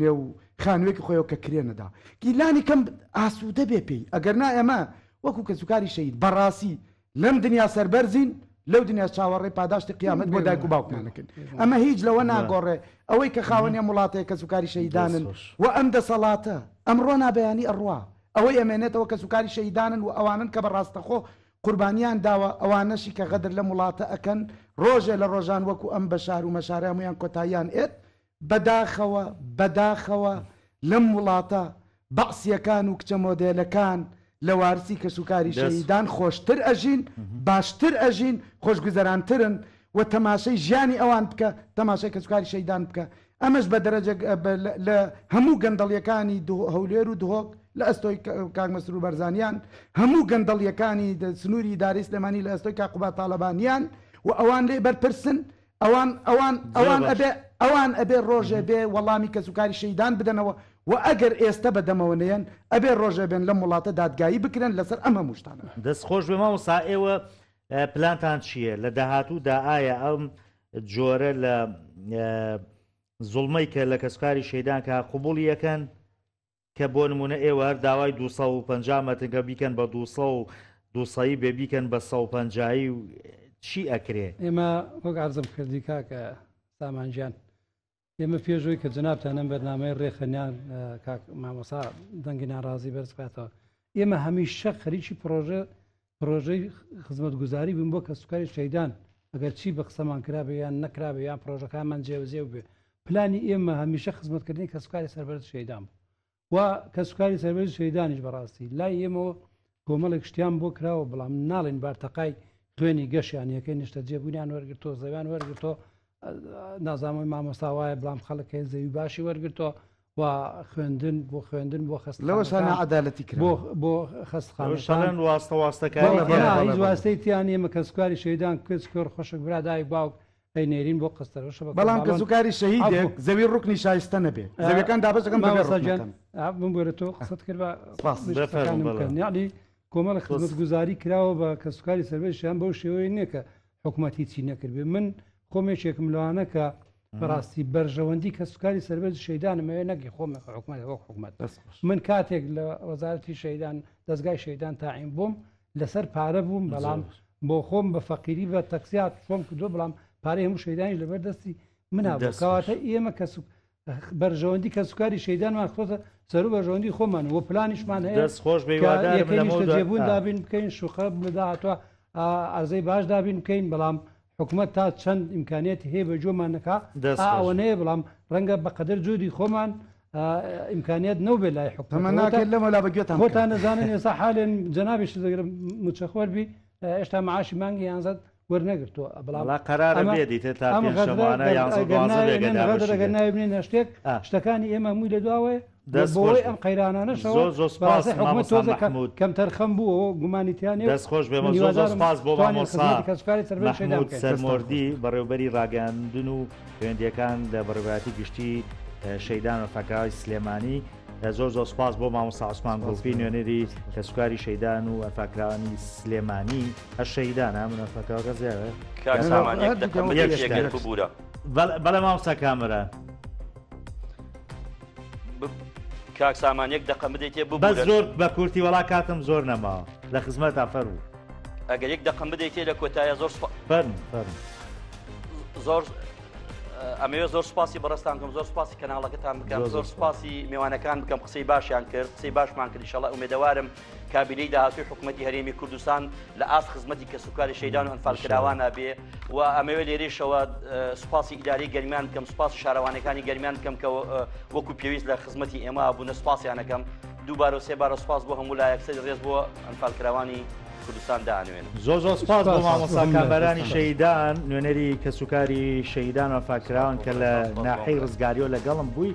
نێو خانوێکی خۆیەوە کە کرێنەدا گیلانی کەم ئاسوودە بێ پێی ئەگەر نا ئێمە وەکو کە سوکاری شەهید بەڕاستی لەم دنیا سەربەرزین لەو دنیا چاوەڕێ پاداشتی قیامەت بۆ دایک و باوکمانەکەن ئەمە هیچ لەوە ناگۆڕێ ئەوەی کە خاوەنیە وڵاتەیە کە سوکاری شەهیدانن و ئەم دەسەڵاتە ئەمڕۆ نابیانی ئەڕوا ئەوەی ئەمێنێتەوە کە سوکاری شەهیدانن و ئەوانن کە بەڕاستەخۆ قوربانیان داوە ئەوانەشی کە غەدر لە وڵاتە ئەکەن ڕۆژێ لە ڕۆژان وەکو ئەم بەشار و مەشارە هەمویان کۆتاییان ئێت بەداخەوە لەم وڵاتە بەعسیەکان و کچە مۆدێلەکان لە وارسی کە سوکاری شەهیدان خۆشتر ئەژین باشتر ئەژین خۆشگوزەرانترن و تەماشای ژیانی ئەوان بکە تەماشای کە سوکاری شەهیدان بکە ئەمەش بە دەرەجە لە هەموو گەندەڵیەکانی هەولێر و دهۆک لە ئەستۆی کاک مەسرور بەرزانیان هەموو گەندەڵیەکانی سنووری داری سلێمانی لە ئەستۆی کاقوبا تاالبانیان و ئەوان لێ بەرپرسن ئەوان ئەبێ ڕۆژێ بێ وەڵامی کە سوکاری شەهیدان بدەنەوە و ئەگەر ئێستا بەدەمەوە نەیەن ئەبێ ڕۆژێ بێن لەم وڵاتە دادگایی بکرێن لەسەر ئەمە موشتانە دەستخۆش بێ مامۆستا ئێوە پلانتان چییە لە داهاتوودا ئایا ئەم جۆرە لە زوڵمەی کە لە کەسوکاری شەهیدان کە قوبوڵی یەکەن کە بۆ نمونە ئێوە هەر داوای 250 مەترگە بیکەن بە 200 بێ بیکەن بە 150 و چی ئەکرێ ئێمە وەک عەرزم کردی کاکە سامانجیان ئێمە پێشووی کە جنابتانم بەرنامەی ڕێخەنیان مامۆسا دەنگی ناڕازی بەرزکاتەوە ئێمە هەمیشە خەریکی پرۆژەی خزمەتگوزاری بووین بۆ کە سوکاری شەهیدان ئەگەر چی بە قسەمان کرابێ یان نەکرابێ یان پرۆژەکانمان جێوەجێ بێ پلانی ئێمە هەمیشە خزمەتکردنی کەسوکاری سەربەرز شەیدان بوو و کەسوکاری سەربەرز شەیدانیش بەڕاستی لای ئێمەوە کۆمەڵێک شتیان بۆ کراوە بەڵام ناڵێن بارتەقای خوێنی گەشیان یەکەی نیشتە جێبوونیان وەرگرتۆ زەویان وەرگرتۆ نازانەوەی مامۆستاوایە بەڵام خەڵک زەوی باشی وەرگرتۆ و خوێندن بۆ خست لەوە شانە عەدالەتی کرد بۆ خستخانەشان واستە واستەکان هیچ واستەی تیان ئێمە کەسوکاری شەیدان کچ کۆر خۆشک برادایک باوک ئەی نێرین بۆ قستەرەوە بەڵام کەسوکاری شەهیدێک زەوی ڕوکنی شایستە نەبێ زەویەکان دابەزەکەم من بۆرە تۆ قسەت کرد یعنی کۆمەڵ خزمەتگوزاری کراوە بە کەسوکاری سەربەرزیان بەو شێوەیە نییە کە حکوومەتی چی نەکرد بێ من خۆمێکێکم لەوانە کە بەڕاستی بەرژەوەندی کەسوکاری سەربەرز شەیدانمەوێ نەگەی خۆمە حکوومەت من کاتێک لە وەزارەتی شەیدان دەستگای شەیدان تاعین بووم لەسەر پارە بووم بەڵام بۆ خۆم بە فەقیری بە تەکسیات خۆم کردو بەڵام پارەی هەموو شەیدانی لەبەر دەستی منابوو کەواتە ئێمە بەرژەوەندی کەسوکاری شەیدانمان خۆتە سەر و بەرژەوەندی خۆمان وە پلانیشمان هەیە دەستخۆش جێبوون دابین بکەین شوخە بداهاتوە ئازەی باش دابین بکەین بەڵام حکوومەت تا چەند ئیمکانێتی هەیە بە جۆمان نەکا ئەوەنەیە بڵام ڕەنگە بەقەدر جوودی خۆمان ئیمکانیت نەوبێ لای حکومەت لەمەلا بەگوێتان خۆتان نەزانن ێستا حالێن جەنابیش دەگرم موچەخۆربی ئێشتا معاشی مانگی یانزەد وەرنەگرتووە بەڵام قەرارە بێدیت تا شەمانە یانزەگەر ناوێنە شتێک شتەکانی ئێمە مووی لە دواوێ بۆی ئەم قەیرانانەشەوە کەم تەرخەم بوو گومانیتیانی دەستخۆش بێمە زۆر سپاس بۆ مامۆستا سەرمۆردی بەڕێوبەری ڕاگەاندن و خوێندیەکان لە بەڕێوەتی گشتی شەیدان و فەکراوی سلێمانی زۆر سپاس بۆ مامۆستا عوسمان گوڵفی نوێنەری کەسوکاری شەیدان و ئەفاکراوانی سلێمانی هە شەیدان من ئەفاکراوەکە زیێوە بەڵێ مامۆستا کامەران کاک سامان یەک دقە بدەیتێ بە زۆر بە کورتی وڵا کاتم زۆر نەماوە لە خزمەتا فەرموو ئەگەر یەک دقە بدەیتێ لە کۆتایە زۆر ئەمەوێ زۆر سپاسی بەڕستان بکەم زۆر سپاسی کەناڵەکەتان بکەم زۆر سپاسی میوانەکان بکەم قسەی باشیان کرد قسەی باشمان کرد ئینشەڵڵا ئومێدەوارم کابینەی داهاتووی حکوومەتی هەرێمی کوردستان لە ئاست خزمەتی کەسوکاری شەیدان و ئەنفالکراوانە بێ و ئەمەوێ لێرەشەوە سوپاسی ئیداری گەرمیان بکەم سوپاس شارەوانەکانی گەرمیان بکەم کە وەکو پێویست لە خزمەتی ئێمە بوونە سوپاسیانەکەم دووبارە و سێبارە سوپاس بۆ هەموو لایەکسەر ڕێز بۆ ئەنفالکراوانی کوردستان دانوێن زۆر سپاس بۆ مامۆستا کامبەرانی شەیدان نوێنەری کەسوکاری شەیدان و ئەنفالکراوان کە لە ناحەی ڕزگاریۆ لەگەڵم بووی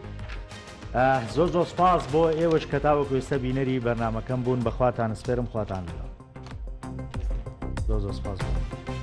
زۆر سپاس بۆ ئێوەش کە تاوەکو ئێستا بینەری بەرنامەکەم بوون بەخواتان سپێرم خواتان لەگەڵ زۆر سپاس بۆ